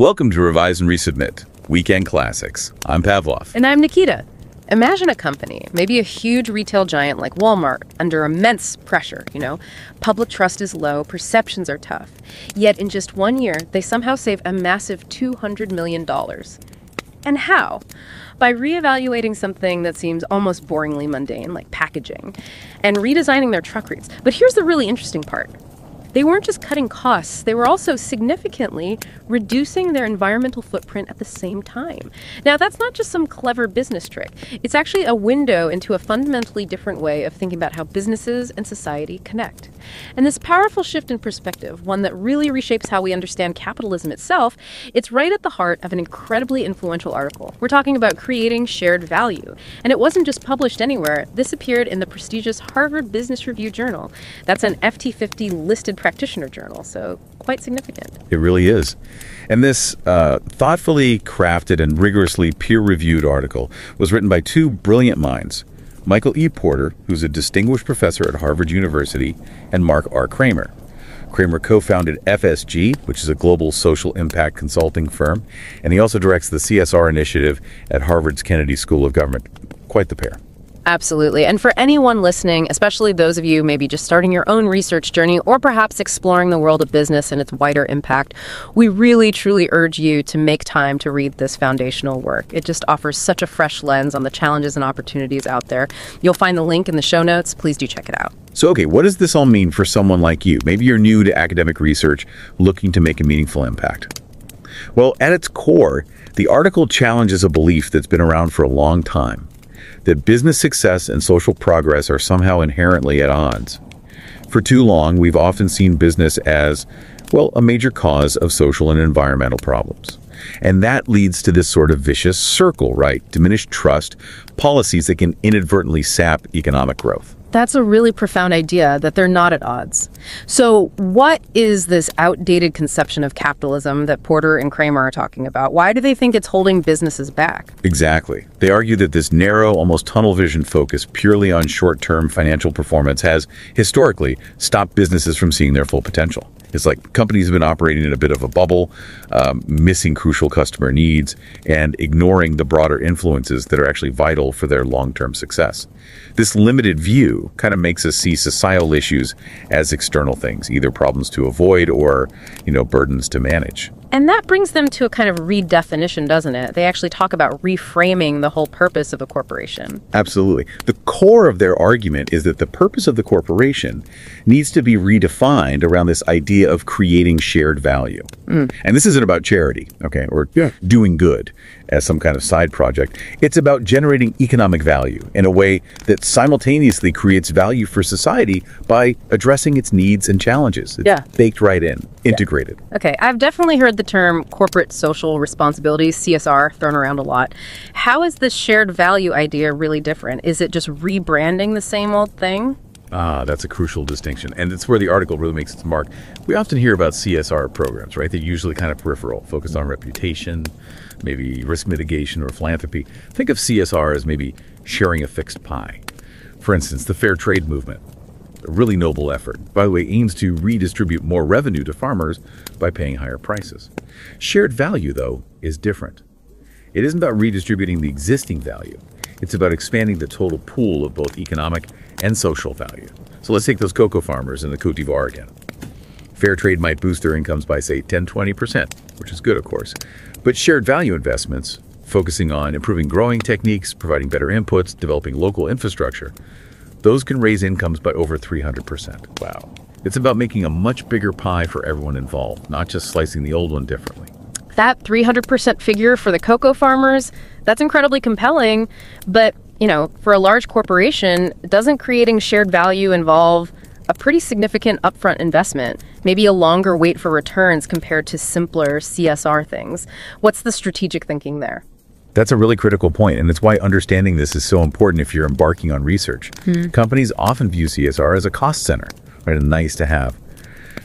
Welcome to Revise and Resubmit, Weekend Classics. I'm Pavlov. And I'm Nikita. Imagine a company, maybe a huge retail giant like Walmart, under immense pressure, Public trust is low, perceptions are tough. Yet in just 1 year, they somehow save a massive $200 million. And how? By reevaluating something that seems almost boringly mundane, like packaging, and redesigning their truck routes. But here's the really interesting part. They weren't just cutting costs, they were also significantly reducing their environmental footprint at the same time. Now, that's not just some clever business trick. It's actually a window into a fundamentally different way of thinking about how businesses and society connect. And this powerful shift in perspective, one that really reshapes how we understand capitalism itself, it's right at the heart of an incredibly influential article. We're talking about creating shared value. And it wasn't just published anywhere. This appeared in the prestigious Harvard Business Review journal. That's an FT50 listed practitioner journal, so quite significant. It really is. And this thoughtfully crafted and rigorously peer-reviewed article was written by two brilliant minds, Michael E. Porter, who's a distinguished professor at Harvard University, and Mark R. Kramer. Kramer co-founded FSG, which is a global social impact consulting firm, and he also directs the CSR initiative at Harvard's Kennedy School of Government. Quite the pair. Absolutely. And for anyone listening, especially those of you maybe just starting your own research journey or perhaps exploring the world of business and its wider impact, we really, truly urge you to make time to read this foundational work. It just offers such a fresh lens on the challenges and opportunities out there. You'll find the link in the show notes. Please do check it out. So, okay, what does this all mean for someone like you? Maybe you're new to academic research, looking to make a meaningful impact. Well, at its core, the article challenges a belief that's been around for a long time, that business success and social progress are somehow inherently at odds. For too long, we've often seen business as, well, a major cause of social and environmental problems. And that leads to this sort of vicious circle, right? Diminished trust, policies that can inadvertently sap economic growth. That's a really profound idea, that they're not at odds. So what is this outdated conception of capitalism that Porter and Kramer are talking about? Why do they think it's holding businesses back? Exactly. They argue that this narrow, almost tunnel vision focus purely on short-term financial performance has, historically, stopped businesses from seeing their full potential. It's like companies have been operating in a bit of a bubble, missing crucial customer needs, and ignoring the broader influences that are actually vital for their long-term success. This limited view kind of makes us see societal issues as external things, either problems to avoid or, burdens to manage. And that brings them to a kind of redefinition, doesn't it? They actually talk about reframing the whole purpose of a corporation. Absolutely. The core of their argument is that the purpose of the corporation needs to be redefined around this idea of creating shared value. And this isn't about charity, okay, or doing good as some kind of side project. It's about generating economic value in a way that simultaneously creates value for society by addressing its needs and challenges. It's baked right in, integrated. Okay, I've definitely heard the term corporate social responsibility, CSR, thrown around a lot. How is this shared value idea really different? Is it just rebranding the same old thing? That's a crucial distinction. And it's where the article really makes its mark. We often hear about CSR programs, right? They're usually kind of peripheral, focused on reputation, maybe risk mitigation or philanthropy. Think of CSR as maybe sharing a fixed pie. For instance, the fair trade movement, a really noble effort, by the way, aims to redistribute more revenue to farmers by paying higher prices. Shared value, though, is different. It isn't about redistributing the existing value. It's about expanding the total pool of both economic and social value. So let's take those cocoa farmers in the Côte d'Ivoire again. Fair trade might boost their incomes by, say, 10–20%, which is good, of course. But shared value investments, focusing on improving growing techniques, providing better inputs, developing local infrastructure, those can raise incomes by over 300%. Wow. It's about making a much bigger pie for everyone involved, not just slicing the old one differently. That 300% figure for the cocoa farmers, that's incredibly compelling. But, for a large corporation, doesn't creating shared value involve a pretty significant upfront investment, maybe a longer wait for returns compared to simpler CSR things? What's the strategic thinking there? That's a really critical point, and it's why understanding this is so important if you're embarking on research. Companies often view CSR as a cost center, right? A nice to have.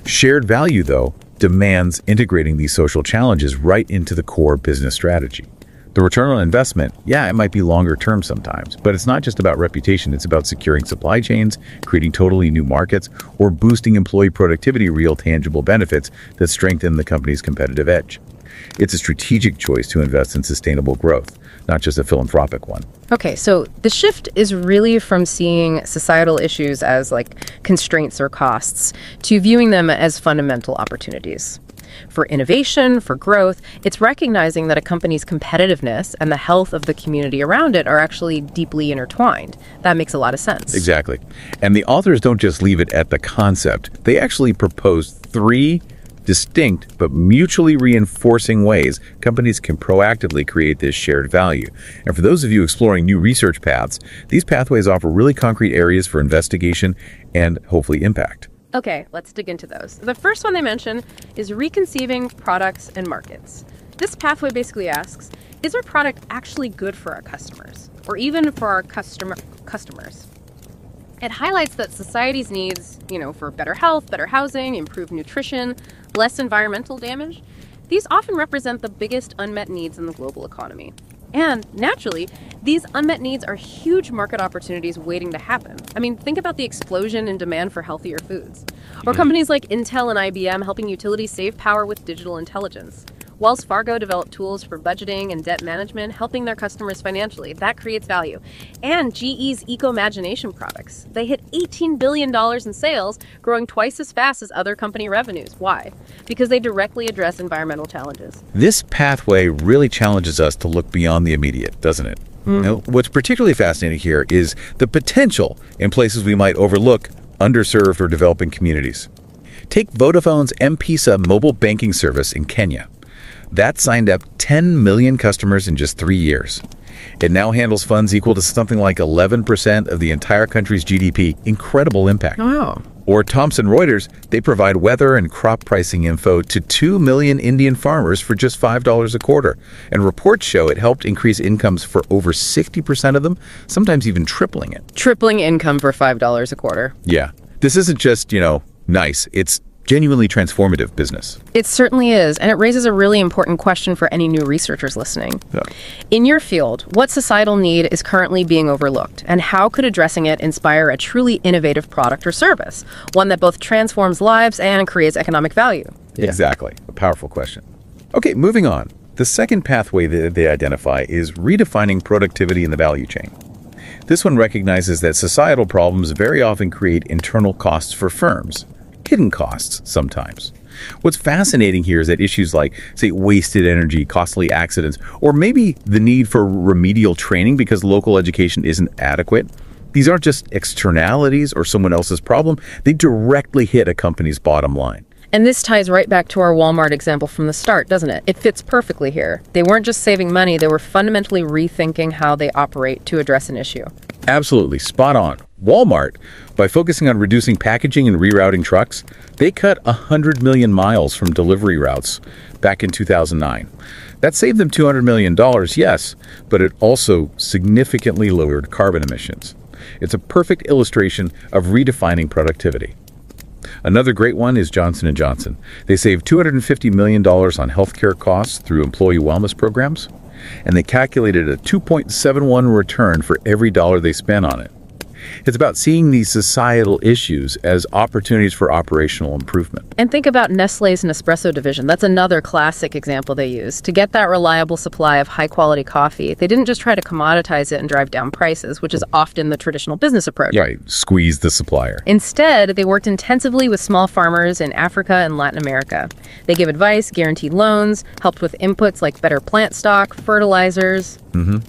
Shared value, though, demands integrating these social challenges right into the core business strategy. The return on investment, it might be longer term sometimes, but it's not just about reputation. It's about securing supply chains, creating totally new markets, or boosting employee productivity, real tangible benefits that strengthen the company's competitive edge. It's a strategic choice to invest in sustainable growth, not just a philanthropic one. Okay, so the shift is really from seeing societal issues as like constraints or costs to viewing them as fundamental opportunities. For innovation, for growth, it's recognizing that a company's competitiveness and the health of the community around it are actually deeply intertwined. That makes a lot of sense. Exactly. And the authors don't just leave it at the concept. They actually propose 3 distinct but mutually reinforcing ways companies can proactively create this shared value. And for those of you exploring new research paths, these pathways offer really concrete areas for investigation and hopefully impact. Okay, let's dig into those. The first one they mention is reconceiving products and markets. This pathway basically asks, is our product actually good for our customers, or even for our customers? It highlights that society's needs, for better health, better housing, improved nutrition, less environmental damage, these often represent the biggest unmet needs in the global economy. And naturally, these unmet needs are huge market opportunities waiting to happen. I mean, think about the explosion in demand for healthier foods. Or companies like Intel and IBM helping utilities save power with digital intelligence. Wells Fargo developed tools for budgeting and debt management, helping their customers financially. That creates value. And GE's Eco-Imagination products. They hit $18 billion in sales, growing twice as fast as other company revenues. Why? Because they directly address environmental challenges. This pathway really challenges us to look beyond the immediate, doesn't it? Now, what's particularly fascinating here is the potential in places we might overlook underserved or developing communities. Take Vodafone's M-Pesa mobile banking service in Kenya. That signed up 10 million customers in just 3 years. It now handles funds equal to something like 11% of the entire country's GDP. Incredible impact. Wow. Or Thomson Reuters, they provide weather and crop pricing info to 2 million Indian farmers for just $5 a quarter. And reports show it helped increase incomes for over 60% of them, sometimes even tripling it. Tripling income for $5 a quarter. Yeah. This isn't just, nice. It's genuinely transformative business. It certainly is, and it raises a really important question for any new researchers listening. Yeah. In your field, what societal need is currently being overlooked, and how could addressing it inspire a truly innovative product or service, one that both transforms lives and creates economic value? Exactly. A powerful question. Okay, moving on. The second pathway that they identify is redefining productivity in the value chain. This one recognizes that societal problems very often create internal costs for firms. Hidden costs sometimes. What's fascinating here is that issues like, say, wasted energy, costly accidents, or maybe the need for remedial training because local education isn't adequate, these aren't just externalities or someone else's problem. They directly hit a company's bottom line. And this ties right back to our Walmart example from the start, doesn't it? It fits perfectly here. They weren't just saving money, they were fundamentally rethinking how they operate to address an issue. Absolutely, spot on. Walmart, by focusing on reducing packaging and rerouting trucks, they cut 100 million miles from delivery routes back in 2009. That saved them $200 million, yes, but it also significantly lowered carbon emissions. It's a perfect illustration of redefining productivity. Another great one is Johnson & Johnson. They saved $250 million on healthcare costs through employee wellness programs, and they calculated a 2.71 return for every dollar they spent on it. It's about seeing these societal issues as opportunities for operational improvement. And think about Nestlé's Nespresso division. That's another classic example they used. To get that reliable supply of high-quality coffee, they didn't just try to commoditize it and drive down prices, which is often the traditional business approach. Right, squeeze the supplier. Instead, they worked intensively with small farmers in Africa and Latin America. They gave advice, guaranteed loans, helped with inputs like better plant stock, fertilizers,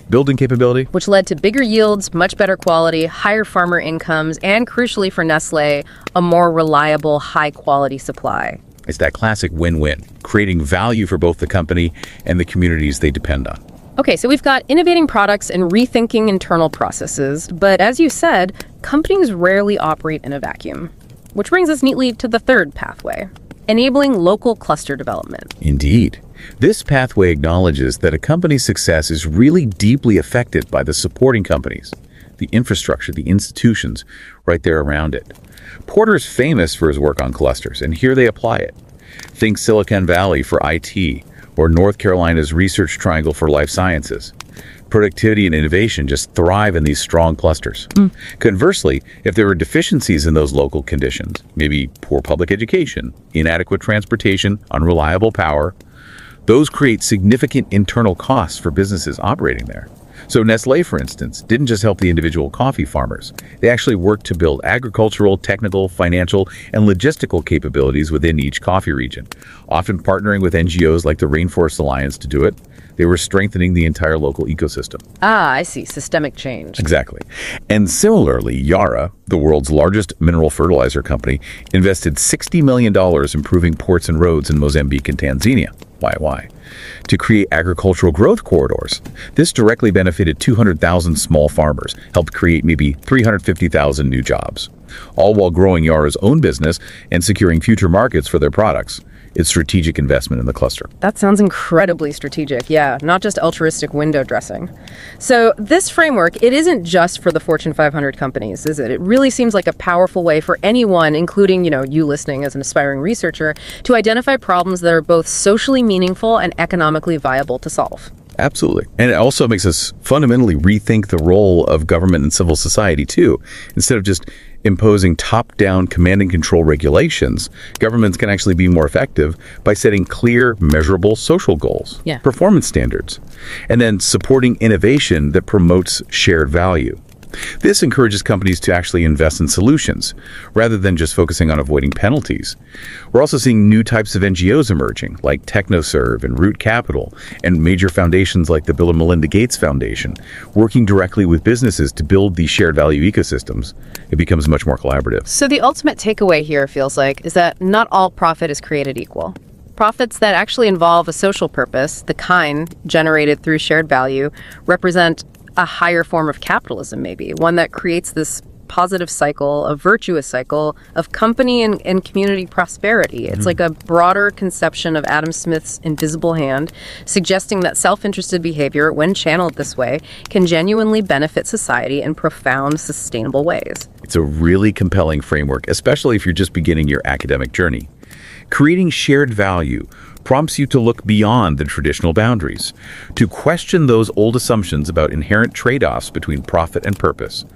building capability, which led to bigger yields, much better quality, higher farmer incomes, and crucially for Nestlé, a more reliable, high-quality supply. It's that classic win-win, creating value for both the company and the communities they depend on. Okay, so we've got innovating products and rethinking internal processes, but as you said, companies rarely operate in a vacuum. Which brings us neatly to the third pathway, enabling local cluster development. Indeed. This pathway acknowledges that a company's success is really deeply affected by the supporting companies, the infrastructure, the institutions right there around it. Porter is famous for his work on clusters, and here they apply it. Think Silicon Valley for IT, or North Carolina's Research Triangle for life sciences. Productivity and innovation just thrive in these strong clusters. Conversely, if there are deficiencies in those local conditions, maybe poor public education, inadequate transportation, unreliable power, Those create significant internal costs for businesses operating there. So Nestle, for instance, didn't just help the individual coffee farmers. They actually worked to build agricultural, technical, financial, and logistical capabilities within each coffee region, often partnering with NGOs like the Rainforest Alliance to do it. They were strengthening the entire local ecosystem. Ah, I see. Systemic change. Exactly. And similarly, Yara, the world's largest mineral fertilizer company, invested $60 million improving ports and roads in Mozambique and Tanzania. Why? To create agricultural growth corridors. This directly benefited 200,000 small farmers, helped create maybe 350,000 new jobs, all while growing Yara's own business and securing future markets for their products. It's strategic investment in the cluster. That sounds incredibly strategic, yeah, not just altruistic window dressing. So this framework, it isn't just for the Fortune 500 companies, is it? It really seems like a powerful way for anyone, including, you listening as an aspiring researcher, to identify problems that are both socially meaningful and economically viable to solve. Absolutely. And it also makes us fundamentally rethink the role of government and civil society, too. Instead of just imposing top-down command and control regulations, governments can actually be more effective by setting clear, measurable social goals, performance standards, and then supporting innovation that promotes shared value. This encourages companies to actually invest in solutions, rather than just focusing on avoiding penalties. We're also seeing new types of NGOs emerging, like TechnoServe and Root Capital, and major foundations like the Bill and Melinda Gates Foundation, working directly with businesses to build these shared value ecosystems. It becomes much more collaborative. So the ultimate takeaway here feels like is that not all profit is created equal. Profits that actually involve a social purpose, the kind generated through shared value, represent a higher form of capitalism, maybe, one that creates this positive cycle, a virtuous cycle of company and community prosperity. It's like a broader conception of Adam Smith's invisible hand, suggesting that self-interested behavior, when channeled this way, can genuinely benefit society in profound, sustainable ways. It's a really compelling framework, especially if you're just beginning your academic journey. Creating shared value prompts you to look beyond the traditional boundaries, to question those old assumptions about inherent trade-offs between profit and purpose,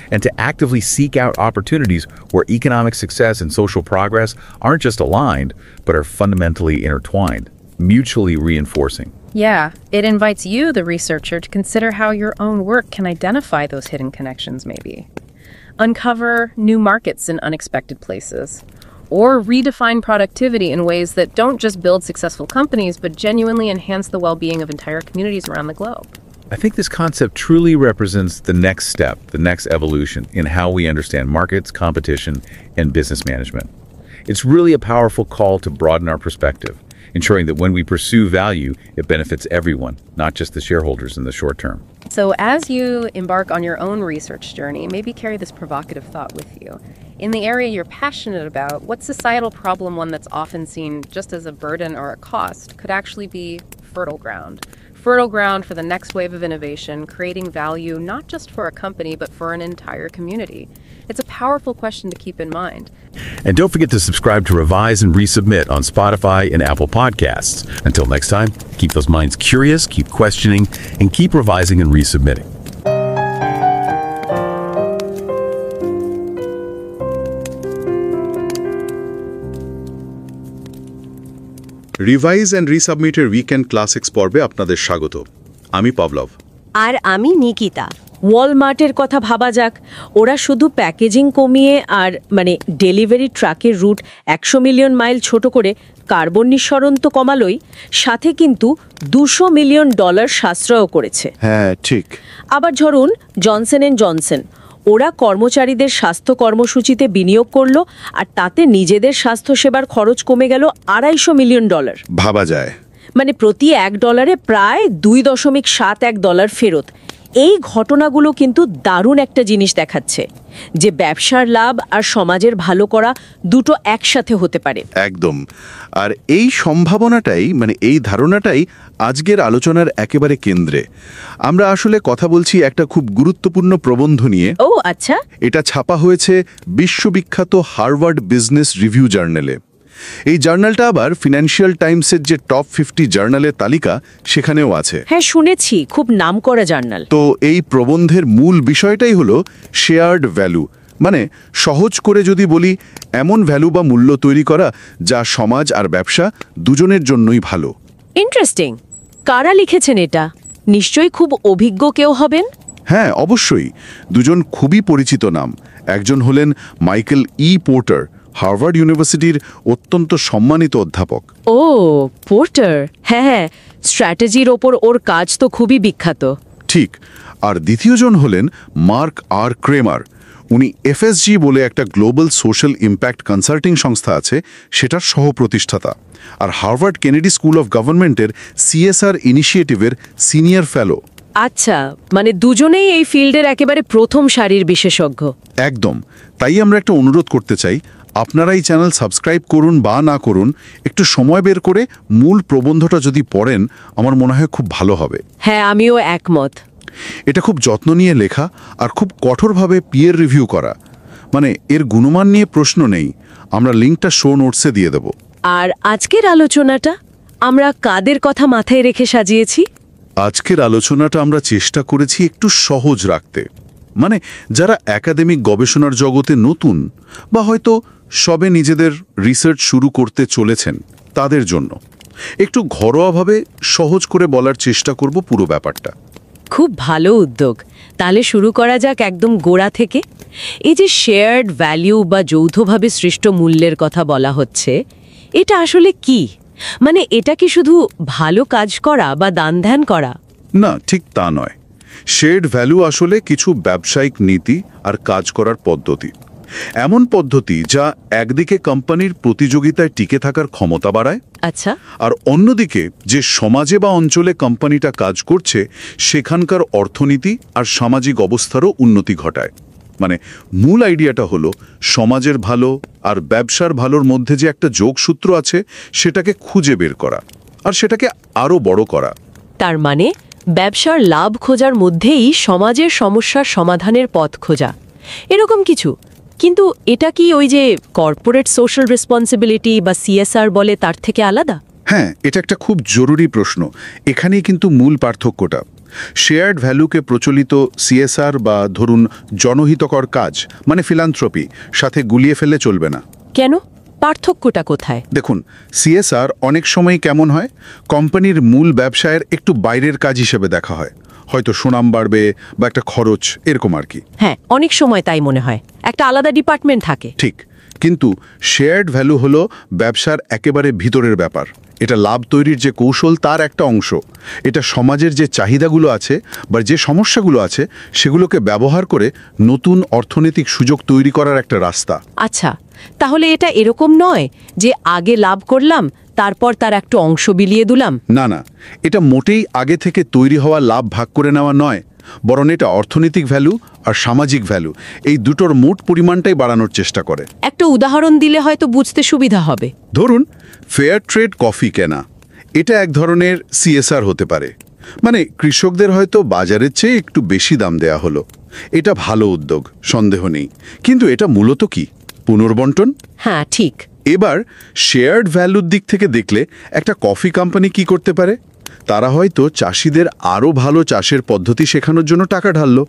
and to actively seek out opportunities where economic success and social progress aren't just aligned, but are fundamentally intertwined, mutually reinforcing. Yeah, it invites you, the researcher, to consider how your own work can identify those hidden connections, maybe. Uncover new markets in unexpected places. Or redefine productivity in ways that don't just build successful companies, but genuinely enhance the well-being of entire communities around the globe. I think this concept truly represents the next step, the next evolution in how we understand markets, competition, and business management. It's really a powerful call to broaden our perspective, ensuring that when we pursue value, it benefits everyone, not just the shareholders in the short term. So as you embark on your own research journey, maybe carry this provocative thought with you. In the area you're passionate about, what societal problem, one that's often seen just as a burden or a cost, could actually be fertile ground? Fertile ground for the next wave of innovation, creating value not just for a company, but for an entire community. It's a powerful question to keep in mind. And don't forget to subscribe to Revise and Resubmit on Spotify and Apple Podcasts. Until next time, keep those minds curious, keep questioning, and keep revising and resubmitting. Revise and রিসাবমিটের weekend classics পর্বে আপনাদের স্বাগত। আমি পভলভ। আর আমি নিকিতা। ওয়ালমার্টের কথা ভাবা যাক, ওরা শুধু প্যাকেজিং কমিয়ে আর ডেলিভারি ট্রাকের রুট 100 মিলিয়ন মাইল ছোট করে কার্বন নিঃসরণ তো কমালোই, সাথে কিন্তু $200 মিলিয়ন সাশ্রয়ও করেছে। হ্যাঁ, ঠিক। আবার ধরুন জনসন অ্যান্ড জনসন, ওরা কর্মচারীদের স্বাস্থ্য কর্মসূচিতে বিনিয়োগ করলো আর তাতে নিজেদের স্বাস্থ্যসেবার খরচ কমে গেল $250 মিলিয়ন। ভাবা যায়, প্রতি $1 প্রায় $2.71 ফেরত। এই ঘটনাগুলো কিন্তু দারুণ একটা জিনিস দেখাচ্ছে যে ব্যবসার লাভ আর সমাজের ভালো করা দুটো একসাথে হতে পারে। একদম। আর এই সম্ভাবনাটাই এই ধারণাটাই আজকের আলোচনার একেবারে কেন্দ্রে। আমরা আসলে কথা বলছি একটা খুব গুরুত্বপূর্ণ প্রবন্ধ নিয়ে। ও আচ্ছা। এটা ছাপা হয়েছে বিশ্ববিখ্যাত হার্ভার্ড বিজনেস রিভিউ জার্নালে। এই জার্নালটা আবার ফিনান্সিয়াল টাইমসের যে টপ 50 জার্নালের তালিকা সেখানেও আছে। হ্যাঁ, শুনেছি, খুব নামকরা জার্নাল। তো এই প্রবন্ধের মূল বিষয়টাই হলো শেয়ার্ড ভ্যালু, সহজ করে যদি বলি এমন ভ্যালু বা মূল্য তৈরি করা যা সমাজ আর ব্যবসা দুজনের জন্যই ভালো। ইন্টারেস্টিং। কারা লিখেছেন এটা? নিশ্চয়ই খুব অভিজ্ঞ কেউ হবেন। হ্যাঁ, অবশ্যই। দুজন খুবই পরিচিত নাম। একজন হলেন মাইকেল পোর্টার, হার্ভার্ড ইউনিভার্সিটির অত্যন্ত সম্মানিত অধ্যাপক। ও, পোর্টার। হ্যাঁ, স্ট্র্যাটেজির ওপর ওর কাজ তো খুবই বিখ্যাত। ঠিক। আর দ্বিতীয়জন হলেন মার্ক ক্রেমার। উনি এফএসজি বলে একটা গ্লোবাল সোশ্যাল ইম্প্যাক্ট কনসাল্টিং সংস্থা আছে, সেটার সহপ্রতিষ্ঠাতা। আর হার্ভার্ড কেনেডি স্কুল অফ গভর্নমেন্টের CSR ইনিশিয়েটিভের সিনিয়র ফেলো। আচ্ছা, মানে দুজনেই এই ফিল্ডের একেবারে প্রথম সারির বিশেষজ্ঞ। একদম। তাই আমরা একটা অনুরোধ করতে চাই, আপনারা এই চ্যানেল সাবস্ক্রাইব করুন বা না করুন, একটু সময় বের করে মূল প্রবন্ধটা যদি পড়েন, আমার মনে হয় খুব ভালো হবে। হ্যাঁ, আমিও একমত। এটা খুব যত্ন নিয়ে লেখা আর খুব কঠোরভাবে পিয়ার রিভিউ করা। মানে এর গুণমান নিয়ে প্রশ্ন নেই। আমরা লিঙ্কটা শো নোটসে দিয়ে দেব। আর আজকের আলোচনাটা আমরা কাদের কথা মাথায় রেখে সাজিয়েছি? আজকের আলোচনাটা আমরা চেষ্টা করেছি একটু সহজ রাখতে। মানে যারা একাডেমিক গবেষণার জগতে নতুন বা হয়তো সবে নিজেদের রিসার্চ শুরু করতে চলেছেন, তাদের জন্য একটু ঘরোয়াভাবে সহজ করে বলার চেষ্টা করব পুরো ব্যাপারটা। খুব ভালো উদ্যোগ। তাহলে শুরু করা যাক একদম গোড়া থেকে। এই যে শেয়ার্ড ভ্যালিউ বা যৌথভাবে সৃষ্ট মূল্যের কথা বলা হচ্ছে, এটা আসলে কি? মানে এটা কি শুধু ভালো কাজ করা বা দান ধ্যান করা? না, ঠিক তা নয়। শেয়ার্ড ভ্যালু আসলে কিছু ব্যবসায়িক নীতি আর কাজ করার পদ্ধতি। এমন পদ্ধতি যা একদিকে কোম্পানির প্রতিযোগিতায় টিকে থাকার ক্ষমতা বাড়ায়, আচ্ছা, আর অন্যদিকে যে সমাজে বা অঞ্চলে কোম্পানিটা কাজ করছে সেখানকার অর্থনীতি আর সামাজিক অবস্থারও উন্নতি ঘটায়। মানে মূল আইডিয়াটা হলো সমাজের ভালো আর ব্যবসার ভালোর মধ্যে যে একটা যোগসূত্র আছে সেটাকে খুঁজে বের করা আর সেটাকে আরও বড় করা। তার মানে ব্যবসার লাভ খোঁজার মধ্যেই সমাজের সমস্যার সমাধানের পথ খোঁজা, এরকম কিছু। কিন্তু এটা কি ওই যে কর্পোরেট সোশ্যাল রেসপন্সিবিলিটি বা CSR বলে তার থেকে আলাদা? হ্যাঁ, এটা একটা খুব জরুরি প্রশ্ন। এখানেই কিন্তু মূল পার্থক্যটা। শেয়ার্ড ভ্যালুকে প্রচলিত CSR বা ধরুন জনহিতকর কাজ মানে ফিলান্থ্রপি সাথে গুলিয়ে ফেললে চলবে না। কেন? পার্থক্যটা কোথায়? দেখুন, CSR অনেক সময় কেমন হয়, কোম্পানির মূল ব্যবসায়ের একটু বাইরের কাজ হিসেবে দেখা হয়। হয়তো সুনাম বাড়বে বা একটা খরচ, এরকম আর কি। হ্যাঁ, অনেক সময় তাই মনে হয়, একটা আলাদা ডিপার্টমেন্ট থাকে। ঠিক। কিন্তু শেয়ার্ড ভ্যালু হলো ব্যবসার একেবারে ভিতরের ব্যাপার। এটা লাভ তৈরির যে কৌশল তার একটা অংশ। এটা সমাজের যে চাহিদাগুলো আছে বা যে সমস্যাগুলো আছে সেগুলোকে ব্যবহার করে নতুন অর্থনৈতিক সুযোগ তৈরি করার একটা রাস্তা। আচ্ছা, তাহলে এটা এরকম নয় যে আগে লাভ করলাম তারপর তার একটু অংশ বিলিয়ে দিলাম। না না, এটা মোটেই আগে থেকে তৈরি হওয়া লাভ ভাগ করে নেওয়া নয়, বরং এটা অর্থনৈতিক ভ্যালু আর সামাজিক ভ্যালু এই দুটোর মোট পরিমাণটাই বাড়ানোর চেষ্টা করে। একটা উদাহরণ দিলে হয়তো বুঝতে সুবিধা হবে। ধরুন, ফেয়ার ট্রেড কফি কেনা, এটা এক ধরনের CSR হতে পারে। মানে কৃষকদের হয়তো বাজারের চেয়ে একটু বেশি দাম দেয়া হলো। এটা ভালো উদ্যোগ, সন্দেহ নেই। কিন্তু এটা মূলত কি? পুনর্বন্টন। হ্যাঁ, ঠিক। এবার শেয়ার্ড ভ্যালুর দিক থেকে দেখলে একটা কফি কোম্পানি কি করতে পারে? তারা হয়তো চাষিদের আরও ভালো চাষের পদ্ধতি শেখানোর জন্য টাকা ঢাললো,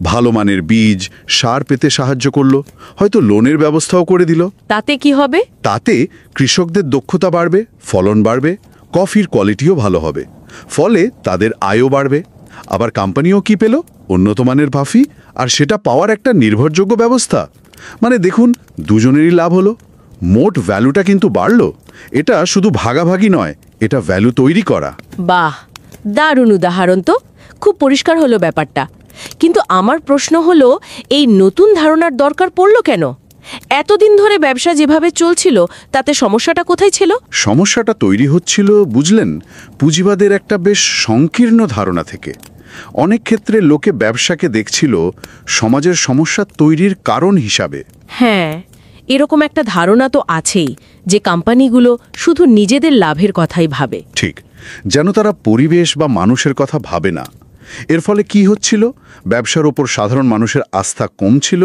ভালো মানের বীজ সার পেতে সাহায্য করলো, হয়তো লোনের ব্যবস্থাও করে দিল। তাতে কি হবে? তাতে কৃষকদের দক্ষতা বাড়বে, ফলন বাড়বে, কফির কোয়ালিটিও ভালো হবে, ফলে তাদের আয়ও বাড়বে। আবার কোম্পানিও কি পেল? উন্নত মানের কফি, আর সেটা পাওয়ার একটা নির্ভরযোগ্য ব্যবস্থা। মানে দেখুন, দুজনেরই লাভ হলো, মোট ভ্যালুটা কিন্তু বাড়লো। এটা শুধু ভাগাভাগি নয়, এটা ভ্যালু তৈরি করা। বাহ, দারুণ উদাহরণ তো। খুব পরিষ্কার হলো ব্যাপারটা। কিন্তু আমার প্রশ্ন হলো, এই নতুন ধারণার দরকার পড়ল কেন? এতদিন ধরে ব্যবসা যেভাবে চলছিল তাতে সমস্যাটা কোথায় ছিল? সমস্যাটা তৈরি হচ্ছিল, বুঝলেন, পুঁজিবাদের একটা বেশ সংকীর্ণ ধারণা থেকে। অনেক ক্ষেত্রে লোকে ব্যবসাকে দেখছিল সমাজের সমস্যা তৈরির কারণ হিসাবে। হ্যাঁ, এরকম একটা ধারণা তো আছেই যে কোম্পানিগুলো শুধু নিজেদের লাভের কথাই ভাবে। ঠিক, যেন তারা পরিবেশ বা মানুষের কথা ভাবে না। এর ফলে কি হচ্ছিল? ব্যবসার ওপর সাধারণ মানুষের আস্থা কম ছিল,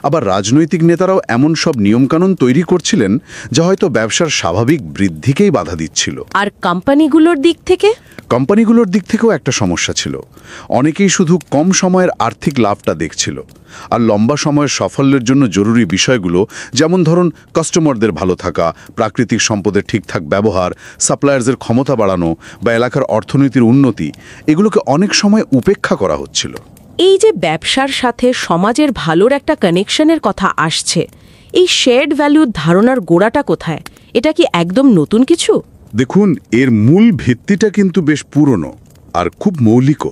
আবার রাজনৈতিক নেতারাও এমন সব নিয়মকানুন তৈরি করছিলেন যা হয়তো ব্যবসার স্বাভাবিক বৃদ্ধিকেই বাধা দিচ্ছিল। আর কোম্পানিগুলোর দিক থেকে? কোম্পানিগুলোর দিক থেকেও একটা সমস্যা ছিল। অনেকেই শুধু কম সময়ের আর্থিক লাভটা দেখছিল, আর লম্বা সময়ের সাফল্যের জন্য জরুরি বিষয়গুলো, যেমন ধরুন কাস্টমারদের ভালো থাকা, প্রাকৃতিক সম্পদের ঠিকঠাক ব্যবহার, সাপ্লায়ার্সের ক্ষমতা বাড়ানো বা এলাকার অর্থনীতির উন্নতি, এগুলোকে অনেক সময় উপেক্ষা করা হচ্ছিল। এই যে ব্যবসার সাথে সমাজের ভালোর একটা কানেকশনের কথা আসছে, এই শেয়ার্ড ভ্যালুর ধারণার গোড়াটা কোথায়? এটা কি একদম নতুন কিছু? দেখুন, এর মূল ভিত্তিটা কিন্তু বেশ পুরনো আর খুব মৌলিক।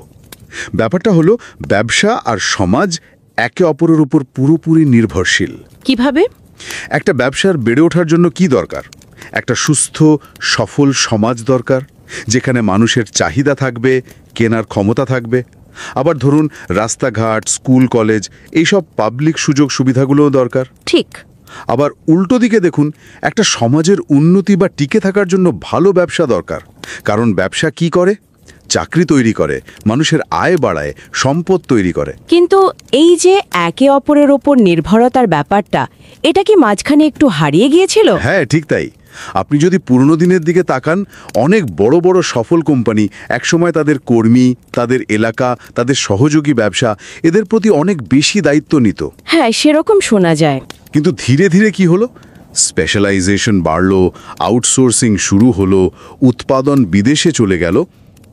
ব্যাপারটা হলো ব্যবসা আর সমাজ একে অপরের উপর পুরোপুরি নির্ভরশীল। কিভাবে? একটা ব্যবসার বেড়ে ওঠার জন্য কি দরকার? একটা সুস্থ সফল সমাজ দরকার, যেখানে মানুষের চাহিদা থাকবে, কেনার ক্ষমতা থাকবে। আবার ধরুন রাস্তাঘাট, স্কুল, কলেজ, এইসব পাবলিক সুযোগ সুবিধাগুলোও দরকার। ঠিক। আবার উল্টো দিকে দেখুন, একটা সমাজের উন্নতি বা টিকে থাকার জন্য ভালো ব্যবসা দরকার। কারণ ব্যবসা কি করে? চাকরি তৈরি করে, মানুষের আয় বাড়ায়, সম্পদ তৈরি করে। কিন্তু এই যে একে অপরের ওপর নির্ভরতার ব্যাপারটা, এটা কি মাঝখানে একটু হারিয়ে গিয়েছিল? হ্যাঁ, ঠিক তাই। আপনি যদি পুরনো দিনের দিকে তাকান, অনেক বড় বড় সফল কোম্পানি একসময় তাদের কর্মী, তাদের এলাকা, তাদের সহযোগী ব্যবসা, এদের প্রতি অনেক বেশি দায়িত্ব নিত। হ্যাঁ, সেরকম শোনা যায়। কিন্তু ধীরে ধীরে কি হলো? স্পেশালাইজেশন বাড়লো, আউটসোর্সিং শুরু হলো, উৎপাদন বিদেশে চলে গেল,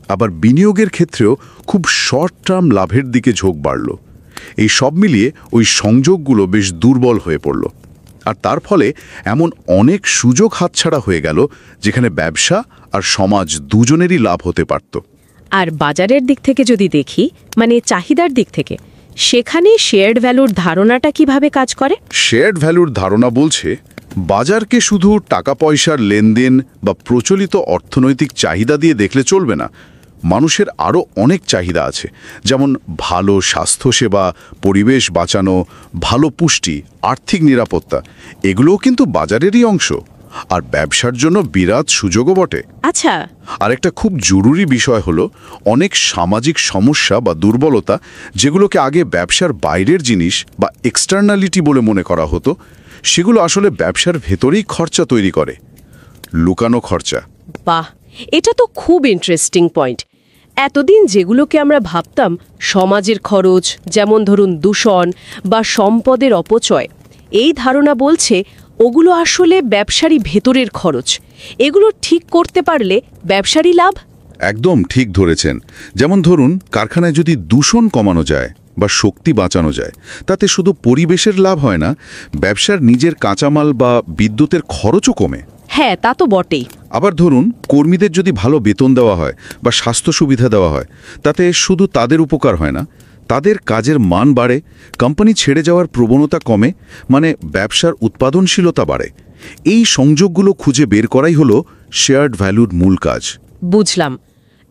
আবার বিনিয়োগের ক্ষেত্রেও খুব শর্ট টার্ম লাভের দিকে ঝোঁক বাড়ল। এই সব মিলিয়ে ওই সংযোগগুলো বেশ দুর্বল হয়ে পড়ল, আর তার ফলে এমন অনেক সুযোগ হাতছাড়া হয়ে গেল যেখানে ব্যবসা আর সমাজ দুজনেরই লাভ হতে পারত। আর বাজারের দিক থেকে যদি দেখি, মানে চাহিদার দিক থেকে, সেখানে শেয়ার্ড ভ্যালুর ধারণাটা কিভাবে কাজ করে? শেয়ার্ড ভ্যালুর ধারণা বলছে বাজারকে শুধু টাকা পয়সার লেনদেন বা প্রচলিত অর্থনৈতিক চাহিদা দিয়ে দেখলে চলবে না। মানুষের আরও অনেক চাহিদা আছে, যেমন ভালো স্বাস্থ্যসেবা, পরিবেশ বাঁচানো, ভালো পুষ্টি, আর্থিক নিরাপত্তা। এগুলোও কিন্তু বাজারেরই অংশ, আর ব্যবসার জন্য বিরাট সুযোগও বটে। আচ্ছা। আর একটা খুব জরুরি বিষয় হলো, অনেক সামাজিক সমস্যা বা দুর্বলতা, যেগুলোকে আগে ব্যবসার বাইরের জিনিস বা এক্সটার্নালিটি বলে মনে করা হতো, সেগুলো আসলে ব্যবসার ভেতরেই খরচা তৈরি করে, লুকানো খরচা। বাহ, এটা তো খুব ইন্টারেস্টিং পয়েন্ট। এতদিন যেগুলোকে আমরা ভাবতাম সমাজের খরচ, যেমন ধরুন দূষণ বা সম্পদের অপচয়, এই ধারণা বলছে ওগুলো আসলে ব্যবসারই ভেতরের খরচ। এগুলো ঠিক করতে পারলে ব্যবসারই লাভ। একদম ঠিক ধরেছেন। যেমন ধরুন কারখানায় যদি দূষণ কমানো যায় বা শক্তি বাঁচানো যায়, তাতে শুধু পরিবেশের লাভ হয় না, ব্যবসার নিজের কাঁচামাল বা বিদ্যুতের খরচও কমে। হ্যাঁ, তা তো বটেই। আবার ধরুন কর্মীদের যদি ভালো বেতন দেওয়া হয় বা স্বাস্থ্য সুবিধা দেওয়া হয়, তাতে শুধু তাদের উপকার হয় না, তাদের কাজের মান বাড়ে, কোম্পানি ছেড়ে যাওয়ার প্রবণতা কমে, মানে ব্যবসার উৎপাদনশীলতা বাড়ে। এই সংযোগগুলো খুঁজে বের করাই হলো শেয়ার্ড ভ্যালুর মূল কাজ। বুঝলাম।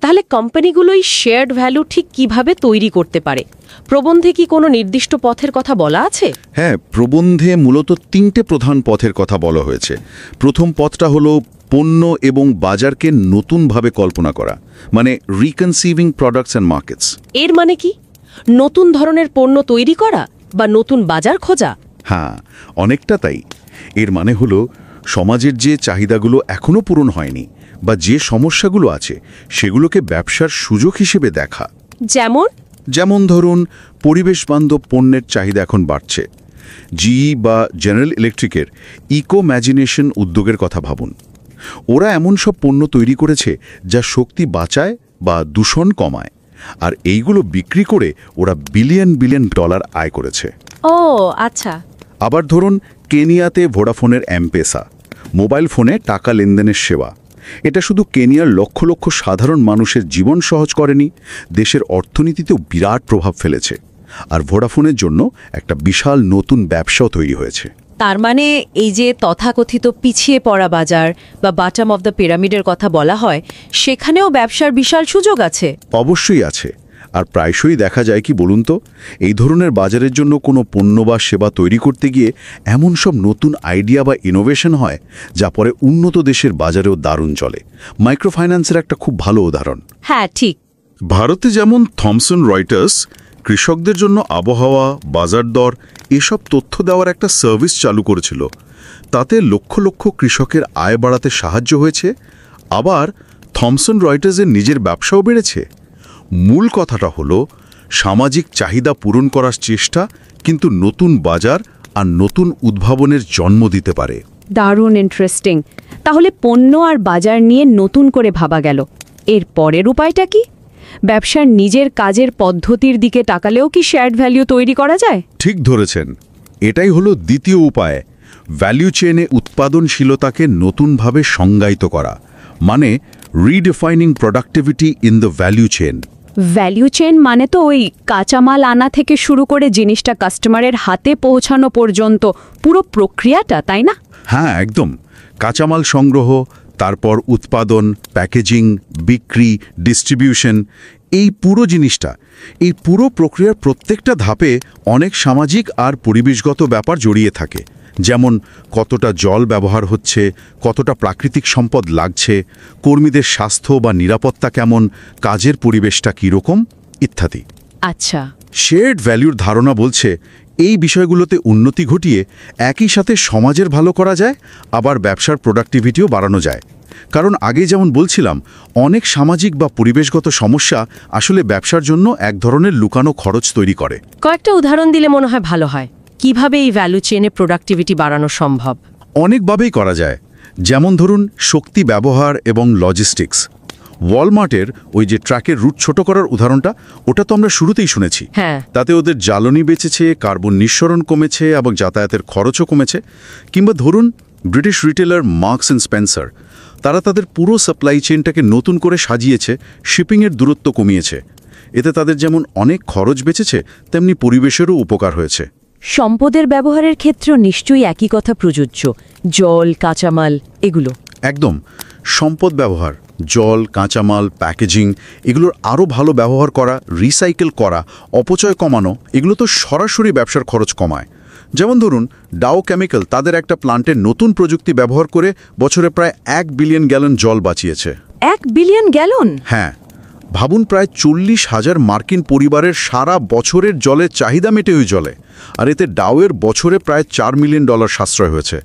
তাহলে কোম্পানিগুলোই শেয়ার্ড ভ্যালু ঠিক কিভাবে তৈরি করতে পারে? প্রবন্ধে কি কোনো নির্দিষ্ট পথের কথা বলা আছে? হ্যাঁ, প্রবন্ধে মূলত 3টে প্রধান পথের কথা বলা হয়েছে। প্রথম পথটা হলো পণ্য এবং বাজারকে নতুনভাবে কল্পনা করা, মানে রিকনসিভিং প্রোডাক্টস অ্যান্ড মার্কেটস। এর মানে কি? নতুন ধরনের পণ্য তৈরি করা বা নতুন বাজার খোঁজা? হ্যাঁ, অনেকটা তাই। এর মানে হলো সমাজের যে চাহিদাগুলো এখনও পূরণ হয়নি বা যে সমস্যাগুলো আছে, সেগুলোকে ব্যবসার সুযোগ হিসেবে দেখা। যেমন ধরুন পরিবেশ বান্ধব পণ্যের চাহিদা এখন বাড়ছে। জিই বা জেনারেল ইলেকট্রিকের ইকো-ম্যাজিনেশন উদ্যোগের কথা ভাবুন। ওরা এমন সব পণ্য তৈরি করেছে যা শক্তি বাঁচায় বা দূষণ কমায়, আর এইগুলো বিক্রি করে ওরা বিলিয়ন বিলিয়ন ডলার আয় করেছে। ও আচ্ছা। আবার ধরুন কেনিয়াতে ভোডাফোনের এম-পেসা, মোবাইল ফোনে টাকা লেনদেনের সেবা। এটা শুধু কেনিয়ার লক্ষ লক্ষ সাধারণ মানুষের জীবন সহজ করেনি, দেশের অর্থনীতিতেও বিরাট প্রভাব ফেলেছে। আর ভোডাফোনের জন্য একটা বিশাল নতুন ব্যবসাও তৈরি হয়েছে। তার মানে এই যে তথাকথিত পিছিয়ে পড়া বাজার বা বাটাম অফ দ্য পিরামিডের কথা বলা হয়, সেখানেও ব্যবসার বিশাল সুযোগ আছে। অবশ্যই আছে। আর প্রায়শই দেখা যায় কি বলুন তো, এই ধরনের বাজারের জন্য কোনো পণ্য বা সেবা তৈরি করতে গিয়ে এমন সব নতুন আইডিয়া বা ইনোভেশন হয় যা পরে উন্নত দেশের বাজারেও দারুণ চলে। মাইক্রোফাইন্যান্সের একটা খুব ভালো উদাহরণ। হ্যাঁ ঠিক। ভারতে যেমন থমসন রয়টার্স কৃষকদের জন্য আবহাওয়া, বাজার দর এসব তথ্য দেওয়ার একটা সার্ভিস চালু করেছিল, তাতে লক্ষ লক্ষ কৃষকের আয় বাড়াতে সাহায্য হয়েছে, আবার থমসন রয়টার্সের নিজের ব্যবসাও বেড়েছে। মূল কথাটা হলো সামাজিক চাহিদা পূরণ করার চেষ্টা কিন্তু নতুন বাজার আর নতুন উদ্ভাবনের জন্ম দিতে পারে। দারুণ ইন্টারেস্টিং। তাহলে পণ্য আর বাজার নিয়ে নতুন করে ভাবা গেল। এর পরের উপায়টা কি? ব্যবসার নিজের কাজের পদ্ধতির দিকে তাকালেও কি শেয়ার্ড ভ্যালু তৈরি করা যায়? ঠিক ধরেছেন, এটাই হলো দ্বিতীয় উপায়, ভ্যালু চেইনে উৎপাদনশীলতাকে নতুনভাবে সংজ্ঞায়িত করা, মানে রিডিফাইনিং productivity in the value chain. Value chain মানে তো ওই কাঁচামাল আনা থেকে শুরু করে জিনিসটা কাস্টমারের হাতে পৌঁছানো পর্যন্ত পুরো প্রক্রিয়াটা, তাই না? হ্যাঁ, একদম। কাঁচামাল সংগ্রহ, তারপর উৎপাদন, প্যাকেজিং, বিক্রি, ডিস্ট্রিবিউশন, এই পুরো জিনিসটা, এই পুরো প্রক্রিয়ার প্রত্যেকটা ধাপে অনেক সামাজিক আর পরিবেশগত ব্যাপার জড়িয়ে থাকে। যেমন কতটা জল ব্যবহার হচ্ছে, কতটা প্রাকৃতিক সম্পদ লাগছে, কর্মীদের স্বাস্থ্য বা নিরাপত্তা কেমন, কাজের পরিবেশটা কীরকম ইত্যাদি। আচ্ছা, শেয়ার্ড ভ্যালুর ধারণা বলছে এই বিষয়গুলোতে উন্নতি ঘটিয়ে একই সাথে সমাজের ভালো করা যায়, আবার ব্যবসার প্রোডাক্টিভিটিও বাড়ানো যায়। কারণ আগে যেমন বলছিলাম, অনেক সামাজিক বা পরিবেশগত সমস্যা আসলে ব্যবসার জন্য এক ধরনের লুকানো খরচ তৈরি করে। কয়েকটা উদাহরণ দিলে মনে হয় ভালো হয়। কিভাবে এই ভ্যালু চেইনে প্রোডাক্টিভিটি বাড়ানো সম্ভব? অনেকভাবেই করা যায়। যেমন ধরুন শক্তি ব্যবহার এবং লজিস্টিক্স। ওয়ালমার্টের ওই যে ট্রাকের রুট ছোট করার উদাহরণটা, ওটা তো আমরা শুরুতেই শুনেছি। হ্যাঁ। তাতে ওদের জ্বালানি বেঁচেছে, কার্বন নিঃসরণ কমেছে এবং যাতায়াতের খরচও কমেছে। কিংবা ধরুন British retailer marks and Spencer, তারা তাদের পুরো সাপ্লাই চেইনটাকে নতুন করে সাজিয়েছে, শিপিংয়ের দূরত্ব কমিয়েছে। এতে তাদের যেমন অনেক খরচ বেঁচেছে, তেমনি পরিবেশেরও উপকার হয়েছে। সম্পদের ব্যবহারের ক্ষেত্রেও নিশ্চয়ই একই কথা প্রযোজ্য, জল, কাঁচামাল এগুলো। একদম। সম্পদ ব্যবহার, জল, কাঁচামাল, প্যাকেজিং, এগুলোর আরও ভালো ব্যবহার করা, রিসাইকেল করা, অপচয় কমানো, এগুলো তো সরাসরি ব্যবসার খরচ কমায়। যেমন ধরুন ডাও কেমিক্যাল তাদের একটা প্লান্টের নতুন প্রযুক্তি ব্যবহার করে বছরে প্রায় 1 বিলিয়ন গ্যালন জল বাঁচিয়েছে। 1 বিলিয়ন গ্যালন? হ্যাঁ, ভাবুন, প্রায় 40,000 মার্কিন পরিবারের সারা বছরের জলের চাহিদা মেটে ওই জলে। আর এতে ডাওয়ের বছরে প্রায় $4 মিলিয়ন সাশ্রয় হয়েছে।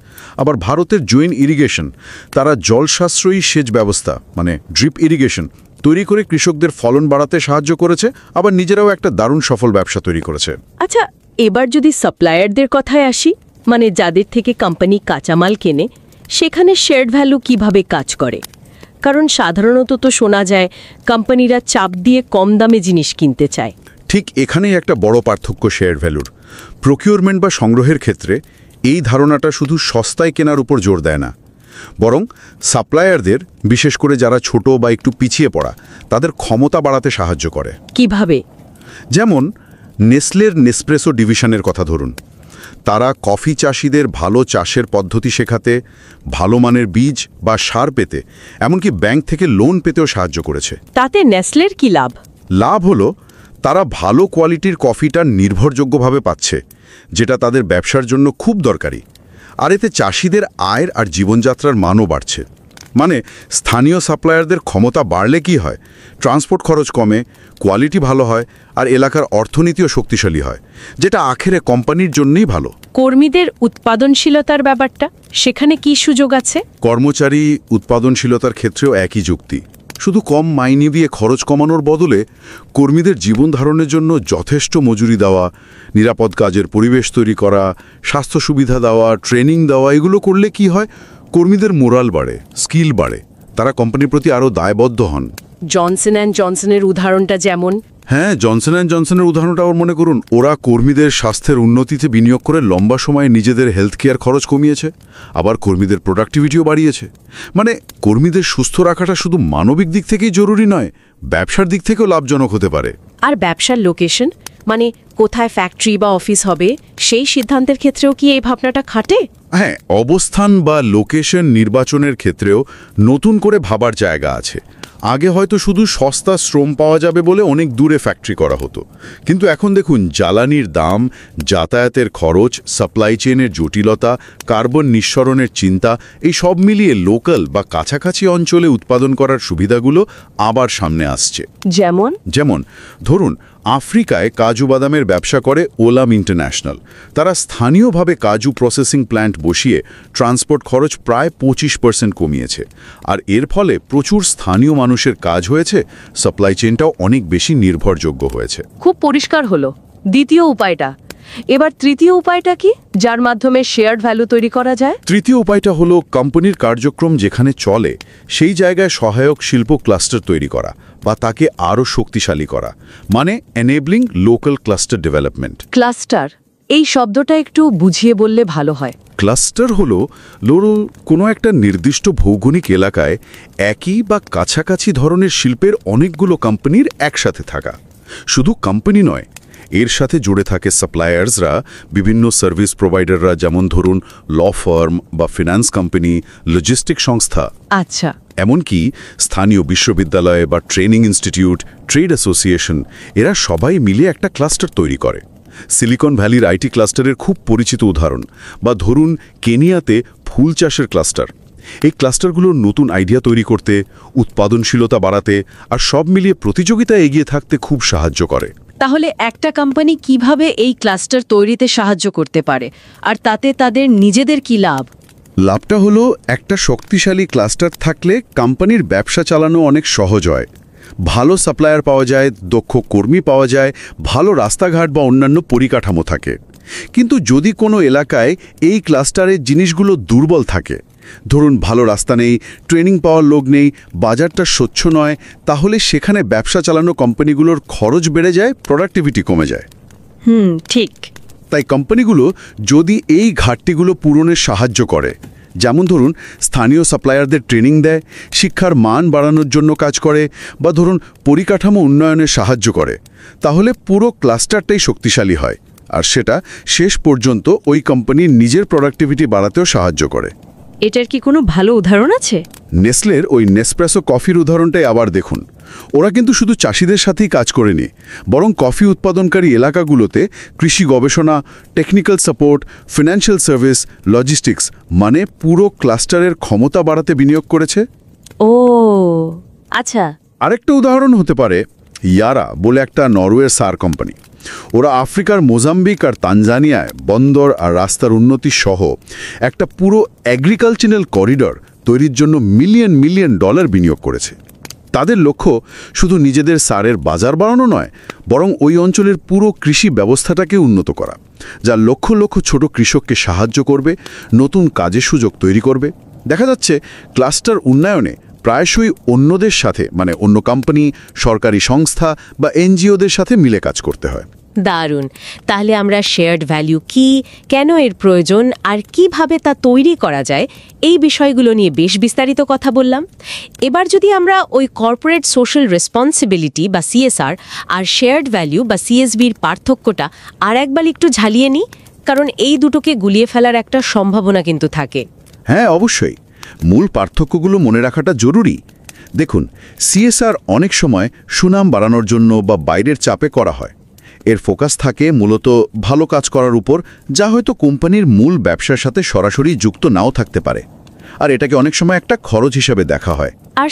আবার ভারতের জৈন ইরিগেশন, তারা জল সাশ্রয়ী সেচ ব্যবস্থা মানে ড্রিপ ইরিগেশন তৈরি করে কৃষকদের ফলন বাড়াতে সাহায্য করেছে, আবার নিজেরাও একটা দারুণ সফল ব্যবসা তৈরি করেছে। আচ্ছা, এবার যদি সাপ্লায়ারদের কথায় আসি, মানে যাদের থেকে কোম্পানি কাঁচামাল কেনে, সেখানে শেয়ার্ড ভ্যালু কিভাবে কাজ করে? কারণ সাধারণত তো শোনা যায় কোম্পানিরা চাপ দিয়ে কম দামে জিনিস কিনতে চায়। ঠিক এখানেই একটা বড় পার্থক্য শেয়ার ভ্যালুর। প্রকিউরমেন্ট বা সংগ্রহের ক্ষেত্রে এই ধারণাটা শুধু সস্তায় কেনার উপর জোর দেয় না, বরং সাপ্লায়ারদের, বিশেষ করে যারা ছোট বা একটু পিছিয়ে পড়া, তাদের ক্ষমতা বাড়াতে সাহায্য করে। কিভাবে? যেমন নেসলের নেসপ্রেসো ডিভিশনের কথা ধরুন। তারা কফি চাষিদের ভালো চাষের পদ্ধতি শেখাতে, ভালো মানের বীজ বা সার পেতে, এমনকি ব্যাংক থেকে লোন পেতেও সাহায্য করেছে। তাতে নেসলের কি লাভ? লাভ হলো তারা ভালো কোয়ালিটির কফিটা নির্ভরযোগ্যভাবে পাচ্ছে, যেটা তাদের ব্যবসার জন্য খুব দরকারি। আর এতে চাষিদের আয়ের আর জীবনযাত্রার মানও বাড়ছে। মানে স্থানীয় সাপ্লায়ারদের ক্ষমতা বাড়লে কি হয়, ট্রান্সপোর্ট খরচ কমে, কোয়ালিটি ভালো হয়, আর এলাকার অর্থনীতিও শক্তিশালী হয়, যেটা আখেরে কোম্পানির জন্যই ভালো। কর্মীদের উৎপাদনশীলতার ব্যাপারটা, সেখানে কি সুযোগ আছে? কর্মচারী উৎপাদনশীলতার ক্ষেত্রেও একই যুক্তি। শুধু কম মাইনে দিয়ে খরচ কমানোর বদলে কর্মীদের জীবন ধারণের জন্য যথেষ্ট মজুরি দেওয়া, নিরাপদ কাজের পরিবেশ তৈরি করা, স্বাস্থ্য সুবিধা দেওয়া, ট্রেনিং দেওয়া, এগুলো করলে কি হয়, কর্মীদের মোরাল বাড়ে, স্কিল বাড়ে, তারা কোম্পানির প্রতি আরও দায়বদ্ধ হন। জনসন অ্যান্ড জনসনের উদাহরণটা যেমন। হ্যাঁ, জনসন অ্যান্ড জনসনের উদাহরণটা ওর মনে করুন। ওরা কর্মীদের স্বাস্থ্যের উন্নতিতে বিনিয়োগ করে লম্বা সময়ে নিজেদের হেলথ কেয়ার খরচ কমিয়েছে, আবার কর্মীদের প্রোডাক্টিভিটিও বাড়িয়েছে। মানে কর্মীদের সুস্থ রাখাটা শুধু মানবিক দিক থেকেই জরুরি নয়, ব্যবসার দিক থেকেও লাভজনক হতে পারে। আর ব্যবসার লোকেশন, মানে কোথায় ফ্যাক্টরি বা অফিস হবে, সেই সিদ্ধান্তের ক্ষেত্রেও কি এই ভাবনাটা খাটে? হ্যাঁ, অবস্থান বা লোকেশন নির্বাচনের ক্ষেত্রেও নতুন করে ভাবার জায়গা আছে। আগে হয়তো শুধু সস্তা শ্রম পাওয়া যাবে বলে অনেক দূরে ফ্যাক্টরি করা হতো, কিন্তু এখন দেখুন জ্বালানির দাম, যাতায়াতের খরচ, সাপ্লাই চেইনের জটিলতা, কার্বন নিঃসরণের চিন্তা, এই সব মিলিয়ে লোকাল বা কাছাকাছি অঞ্চলে উৎপাদন করার সুবিধাগুলো আবার সামনে আসছে। যেমন ধরুন আফ্রিকায় কাজু বাদামের ব্যবসা করে ওলাম ইন্টারন্যাশনাল। তারা স্থানীয়ভাবে কাজু প্রসেসিং প্ল্যান্ট বসিয়ে ট্রান্সপোর্ট খরচ প্রায় 25% কমিয়েছে, আর এর ফলে প্রচুর স্থানীয় মানুষের কাজ হয়েছে, সাপ্লাই চেইনটাও অনেক বেশি নির্ভরযোগ্য হয়েছে। খুব পরিষ্কার হলো দ্বিতীয় উপায়টা। এবার তৃতীয় উপায়টা কি, যার মাধ্যমে শেয়ার্ড ভ্যালু তৈরি করা যায়? তৃতীয় উপায়টা হলো কোম্পানির কার্যক্রম যেখানে চলে সেই জায়গায় সহায়ক শিল্প ক্লাস্টার তৈরি করা বা তাকে আরও শক্তিশালী করা, মানে enabling local cluster development. Cluster, এই শব্দটা একটু বুঝিয়ে বললে ভালো হয়। ক্লাস্টার হলো কোনো একটা নির্দিষ্ট ভৌগোলিক এলাকায় একই বা কাছাকাছি ধরনের শিল্পের অনেকগুলো কোম্পানির একসাথে থাকা। শুধু কোম্পানি নয়, এর সাথে জুড়ে থাকে সাপ্লায়ার্সরা, বিভিন্ন সার্ভিস প্রোভাইডাররা, যেমন ধরুন ল ফার্ম বা ফিন্যান্স কোম্পানি, লজিস্টিক সংস্থা। আচ্ছা। এমনকি স্থানীয় বিশ্ববিদ্যালয় বা ট্রেনিং ইনস্টিটিউট, ট্রেড অ্যাসোসিয়েশন, এরা সবাই মিলে একটা ক্লাস্টার তৈরি করে। সিলিকন ভ্যালির আইটি ক্লাস্টারের খুব পরিচিত উদাহরণ, বা ধরুন কেনিয়াতে ফুল চাষের ক্লাস্টার। এই ক্লাস্টারগুলোর নতুন আইডিয়া তৈরি করতে, উৎপাদনশীলতা বাড়াতে আর সব মিলিয়ে প্রতিযোগিতায় এগিয়ে থাকতে খুব সাহায্য করে। তাহলে একটা কোম্পানি কিভাবে এই ক্লাস্টার তৈরিতে সাহায্য করতে পারে, আর তাতে তাদের নিজেদের কি লাভ? লাভটা হলো একটা শক্তিশালী ক্লাস্টার থাকলে কোম্পানির ব্যবসা চালানো অনেক সহজ হয়। ভালো সাপ্লায়ার পাওয়া যায়, দক্ষ কর্মী পাওয়া যায়, ভালো রাস্তাঘাট বা অন্যান্য পরিকাঠামো থাকে। কিন্তু যদি কোনো এলাকায় এই ক্লাস্টারের জিনিসগুলো দুর্বল থাকে, ধরুন ভালো রাস্তা নেই, ট্রেনিং পাওয়ার লোক নেই, বাজারটা স্বচ্ছ নয়, তাহলে সেখানে ব্যবসা চালানো কোম্পানিগুলোর খরচ বেড়ে যায়, প্রোডাক্টিভিটি কমে যায়। ঠিক। তাই কোম্পানিগুলো যদি এই ঘাটতিগুলো পূরণে সাহায্য করে, যেমন ধরুন স্থানীয় সাপ্লায়ারদের ট্রেনিং দেয়, শিক্ষার মান বাড়ানোর জন্য কাজ করে, বা ধরুন পরিকাঠামো উন্নয়নে সাহায্য করে, তাহলে পুরো ক্লাস্টারটাই শক্তিশালী হয়, আর সেটা শেষ পর্যন্ত ওই কোম্পানির নিজের প্রোডাক্টিভিটি বাড়াতেও সাহায্য করে। এটার কি কোনো ভালো উদাহরণ আছে? নেসলের ওই নেসপ্রেসো কফির উদাহরণটাই আবার দেখুন। ওরা কিন্তু শুধু চাষিদের সাথেই কাজ করেনি, বরং কফি উৎপাদনকারী এলাকাগুলোতে কৃষি গবেষণা, technical support, financial service, logistics, মানে পুরো ক্লাস্টারের ক্ষমতা বাড়াতে বিনিয়োগ করেছে। ও আচ্ছা। আরেকটা উদাহরণ হতে পারে ইয়ারা বলে একটা নরওয়ের সার কোম্পানি। ওরা আফ্রিকার মোজাম্বিক আর তানজানিয়ায় বন্দর আর রাস্তার উন্নতি সহ একটা পুরো এগ্রিকালচারাল করিডর তৈরির জন্য মিলিয়ন মিলিয়ন ডলার বিনিয়োগ করেছে। তাদের লক্ষ্য শুধু নিজেদের সারের বাজার বাড়ানো নয়, বরং ওই অঞ্চলের পুরো কৃষি ব্যবস্থাটাকে উন্নত করা, যা লক্ষ লক্ষ ছোট কৃষককে সাহায্য করবে, নতুন কাজের সুযোগ তৈরি করবে। দেখা যাচ্ছে ক্লাস্টার উন্নয়নে প্রায়শই অন্যদের সাথে, মানে অন্য কোম্পানি, সরকারি সংস্থা বা এনজিওদের সাথে মিলে কাজ করতে হয়। দারুণ। তাহলে আমরা শেয়ার্ড ভ্যালু কি, কেন এর প্রয়োজন, আর কিভাবে তা তৈরি করা যায়, এই বিষয়গুলো নিয়ে বেশ বিস্তারিত কথা বললাম। এবার যদি আমরা ওই কর্পোরেট সোশ্যাল রেসপন্সিবিলিটি বা সিএসআর আর শেয়ার্ড ভ্যালু বা সিএসভির পার্থক্যটা আর একবার একটু ঝালিয়ে নিই, কারণ এই দুটোকে গুলিয়ে ফেলার একটা সম্ভাবনা কিন্তু থাকে। হ্যাঁ, অবশ্যই। মূল পার্থক্যগুলো মনে রাখাটা জরুরি। দেখুন, সিএসআর অনেক সময় সুনাম বাড়ানোর জন্য বা বাইরের চাপে করা হয়। এর ফোকাস থাকে মূলত ভালো কাজ করার উপর, যা হয়তো কোম্পানির মূল ব্যবসার সাথে সরাসরি যুক্ত নাও থাকতে পারে, আর এটাকে অনেক সময় একটা খরচ হিসেবে দেখা হয়। আর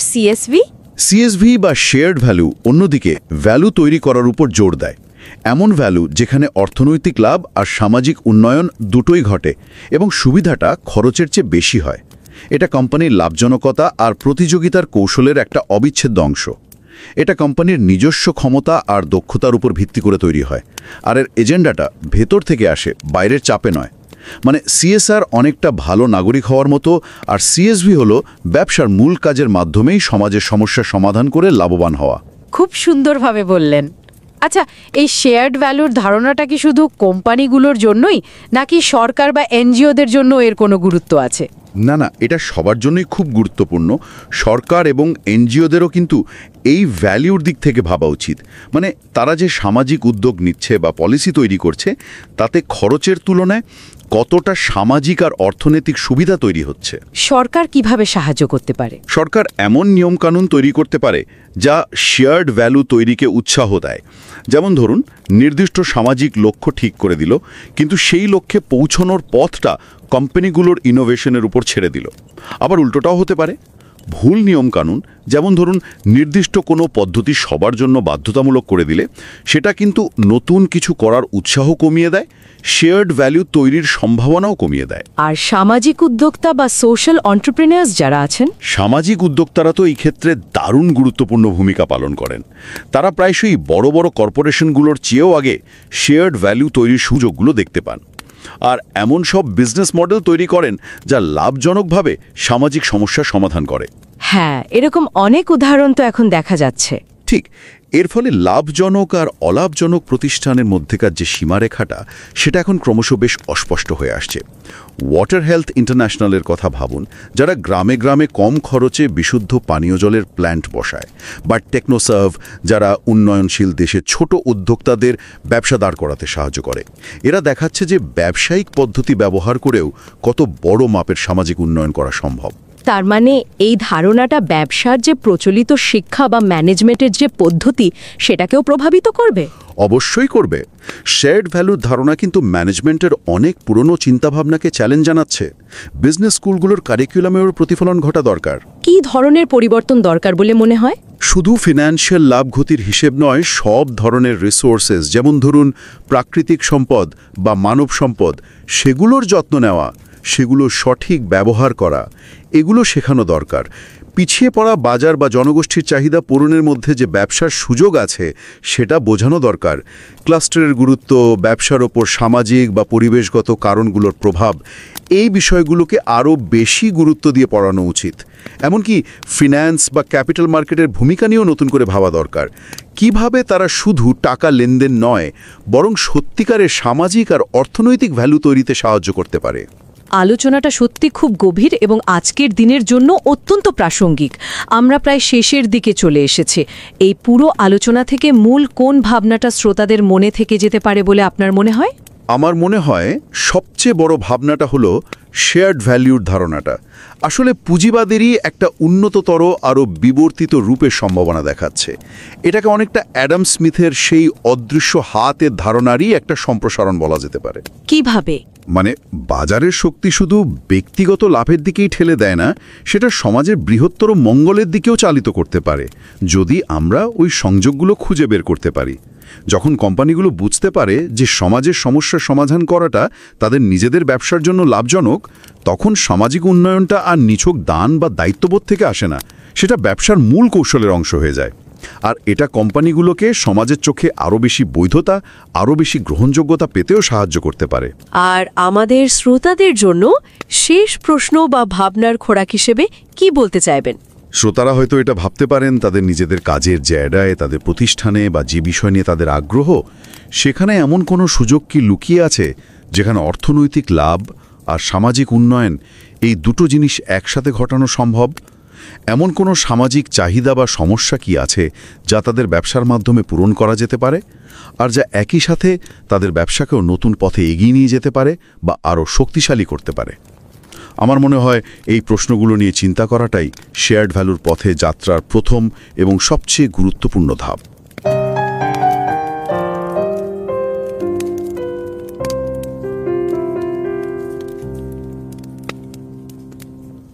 সিএসভি বা শেয়ার্ড ভ্যালু অন্যদিকে ভ্যালু তৈরি করার উপর জোর দেয়। এমন ভ্যালু যেখানে অর্থনৈতিক লাভ আর সামাজিক উন্নয়ন দুটোই ঘটে এবং সুবিধাটা খরচের চেয়ে বেশি হয়। এটা কোম্পানির লাভজনকতা আর প্রতিযোগিতার কৌশলের একটা অবিচ্ছেদ্য অংশ। এটা কোম্পানির নিজস্ব ক্ষমতা আর দক্ষতার উপর ভিত্তি করে তৈরি হয়, আর এর এজেন্ডাটা ভেতর থেকে আসে, বাইরের চাপে নয়। মানে সিএসআর অনেকটা ভালো নাগরিক হওয়ার মতো, আর সিএসভি হলো ব্যবসার মূল কাজের মাধ্যমেই সমাজের সমস্যার সমাধান করে লাভবান হওয়া। খুব সুন্দরভাবে বললেন। আচ্ছা, এই শেয়ার্ড ভ্যালুর ধারণাটা কি শুধু কোম্পানিগুলোর জন্যই, নাকি সরকার বা এনজিওদের জন্য এর কোনো গুরুত্ব আছে? না, এটা সবার জন্যই খুব গুরুত্বপূর্ণ। সরকার এবং এনজিওদেরও কিন্তু এই ভ্যালিউর দিক থেকে ভাবা উচিত। মানে তারা যে সামাজিক উদ্যোগ নিচ্ছে বা পলিসি তৈরি করছে, তাতে খরচের তুলনায় কতটা সামাজিক আর অর্থনৈতিক সুবিধা তৈরি হচ্ছে। সরকার কিভাবে সাহায্য করতে পারে? সরকার এমন নিয়মকানুন তৈরি করতে পারে যা শেয়ার্ড ভ্যালু তৈরিকে উৎসাহ দেয়। যেমন ধরুন, নির্দিষ্ট সামাজিক লক্ষ্য ঠিক করে দিল, কিন্তু সেই লক্ষ্যে পৌঁছানোর পথটা কোম্পানিগুলোর ইনোভেশনের উপর ছেড়ে দিল। আবার উল্টোটাও হতে পারে, ভুল নিয়মকানুন, যেমন ধরুন নির্দিষ্ট কোনো পদ্ধতি সবার জন্য বাধ্যতামূলক করে দিলে সেটা কিন্তু নতুন কিছু করার উৎসাহ কমিয়ে দেয়, শেয়ার্ড ভ্যালু তৈরির সম্ভাবনাও কমিয়ে দেয়। আর সামাজিক উদ্যোক্তা বা সোশ্যাল এন্টারপ্রেনার্স যারা আছেন, সামাজিক উদ্যোক্তারা তো এই ক্ষেত্রে দারুণ গুরুত্বপূর্ণ ভূমিকা পালন করেন। তারা প্রায়শই বড় বড় কর্পোরেশনগুলোর চেয়েও আগে শেয়ার্ড ভ্যালু তৈরির সুযোগগুলো দেখতে পান, আর এমন সব বিজনেস মডেল তৈরি করেন যা লাভজনকভাবে সামাজিক সমস্যার সমাধান করে। হ্যাঁ, এরকম অনেক উদাহরণ তো এখন দেখা যাচ্ছে। ঠিক, এর ফলে লাভজনক আর অলাভজনক প্রতিষ্ঠানের মধ্যেকার যে সীমারেখাটা, সেটা এখন ক্রমশ বেশ অস্পষ্ট হয়ে আসছে। ওয়াটার হেলথ ইন্টারন্যাশনালের কথা ভাবুন, যারা গ্রামে গ্রামে কম খরচে বিশুদ্ধ পানীয় জলের প্ল্যান্ট বসায়, বা টেকনোসার্ভ, যারা উন্নয়নশীল দেশে ছোট উদ্যোক্তাদের ব্যবসা দাঁড় করাতে সাহায্য করে। এরা দেখাচ্ছে যে ব্যবসায়িক পদ্ধতি ব্যবহার করেও কত বড় মাপের সামাজিক উন্নয়ন করা সম্ভব। তার মানে এই ধারণাটা ব্যবসার যে প্রচলিত শিক্ষা বা ম্যানেজমেন্টের যে পদ্ধতি, সেটাকেও প্রভাবিত করবে? অবশ্যই করবে। শেয়ার্ড ভ্যালুর ধারণা কিন্তু ম্যানেজমেন্টের অনেক পুরনো চিন্তাভাবনাকে চ্যালেঞ্জ জানাচ্ছে। বিজনেস স্কুলগুলোর কারিকুলামেও প্রতিফলন ঘটা দরকার। কি ধরনের পরিবর্তন দরকার বলে মনে হয়? শুধু ফিনান্সিয়াল লাভ ক্ষতির হিসেব নয়, সব ধরনের রিসোর্সেস, যেমন ধরুন প্রাকৃতিক সম্পদ বা মানব সম্পদ, সেগুলোর যত্ন নেওয়া, সেগুলো সঠিক ব্যবহার করা, এগুলো শেখানো দরকার। পিছিয়ে পড়া বাজার বা জনগোষ্ঠীর চাহিদা পূরণের মধ্যে যে ব্যবসার সুযোগ আছে, সেটা বোঝানো দরকার। ক্লাস্টারের গুরুত্ব, ব্যবসার ওপর সামাজিক বা পরিবেশগত কারণগুলোর প্রভাব, এই বিষয়গুলোকে আরও বেশি গুরুত্ব দিয়ে পড়ানো উচিত। এমনকি ফিন্যান্স বা ক্যাপিটাল মার্কেটের ভূমিকা নিয়েও নতুন করে ভাবা দরকার। কিভাবে তারা শুধু টাকা লেনদেন নয়, বরং সত্যিকারের সামাজিক আর অর্থনৈতিক ভ্যালু তৈরিতে সাহায্য করতে পারে। আলোচনাটা সত্যি খুব গভীর এবং আজকের দিনের জন্য অত্যন্ত প্রাসঙ্গিক। আমরা প্রায় শেষের দিকে চলে এসেছি। এই পুরো আলোচনা থেকে মূল কোন ভাবনাটা শ্রোতাদের মনে থেকে যেতে পারে বলে আপনার মনে হয়? আমার মনে হয় সবচেয়ে বড় ভাবনাটা হলো শেয়ার্ড ভ্যালিউর ধারণাটা আসলে পুঁজিবাদেরই একটা উন্নততর আরও বিবর্তিত রূপের সম্ভাবনা দেখাচ্ছে। এটাকে অনেকটা অ্যাডাম স্মিথের সেই অদৃশ্য হাতের ধারণারই একটা সম্প্রসারণ বলা যেতে পারে। কিভাবে? মানে বাজারের শক্তি শুধু ব্যক্তিগত লাভের দিকেই ঠেলে দেয় না, সেটা সমাজের বৃহত্তর মঙ্গলের দিকেও চালিত করতে পারে, যদি আমরা ওই সংযোগগুলো খুঁজে বের করতে পারি। যখন কোম্পানিগুলো বুঝতে পারে যে সমাজের সমস্যার সমাধান করাটা তাদের নিজেদের ব্যবসার জন্য লাভজনক, তখন সামাজিক উন্নয়নটা আর নিছক দান বা দায়িত্ববোধ থেকে আসে না, সেটা ব্যবসার মূল কৌশলের অংশ হয়ে যায়। আর এটা কোম্পানিগুলোকে সমাজের চোখে আরও বেশি বৈধতা, আরও বেশি গ্রহণযোগ্যতা পেতেও সাহায্য করতে পারে। আর আমাদের শ্রোতাদের জন্য শেষ প্রশ্ন বা ভাবনার খোরাক হিসেবে কি বলতে চাইবেন? শ্রোতারা হয়তো এটা ভাবতে পারেন, তাদের নিজেদের কাজের জায়গায়, তাদের প্রতিষ্ঠানে বা যে বিষয় নিয়ে তাদের আগ্রহ, সেখানে এমন কোনো সুযোগ কি লুকিয়ে আছে যেখানে অর্থনৈতিক লাভ আর সামাজিক উন্নয়ন, এই দুটো জিনিস একসাথে ঘটানো সম্ভব? এমন কোনো সামাজিক চাহিদা বা সমস্যা কি আছে যা তাদের ব্যবসার মাধ্যমে পূরণ করা যেতে পারে, আর যা একই সাথে তাদের ব্যবসাকেও নতুন পথে এগিয়ে নিয়ে যেতে পারে বা আরও শক্তিশালী করতে পারে? আমার মনে হয় এই প্রশ্নগুলো নিয়ে চিন্তা করাটাই শেয়ার্ড ভ্যালুর পথে যাত্রার প্রথম এবং সবচেয়ে গুরুত্বপূর্ণ ধাপ।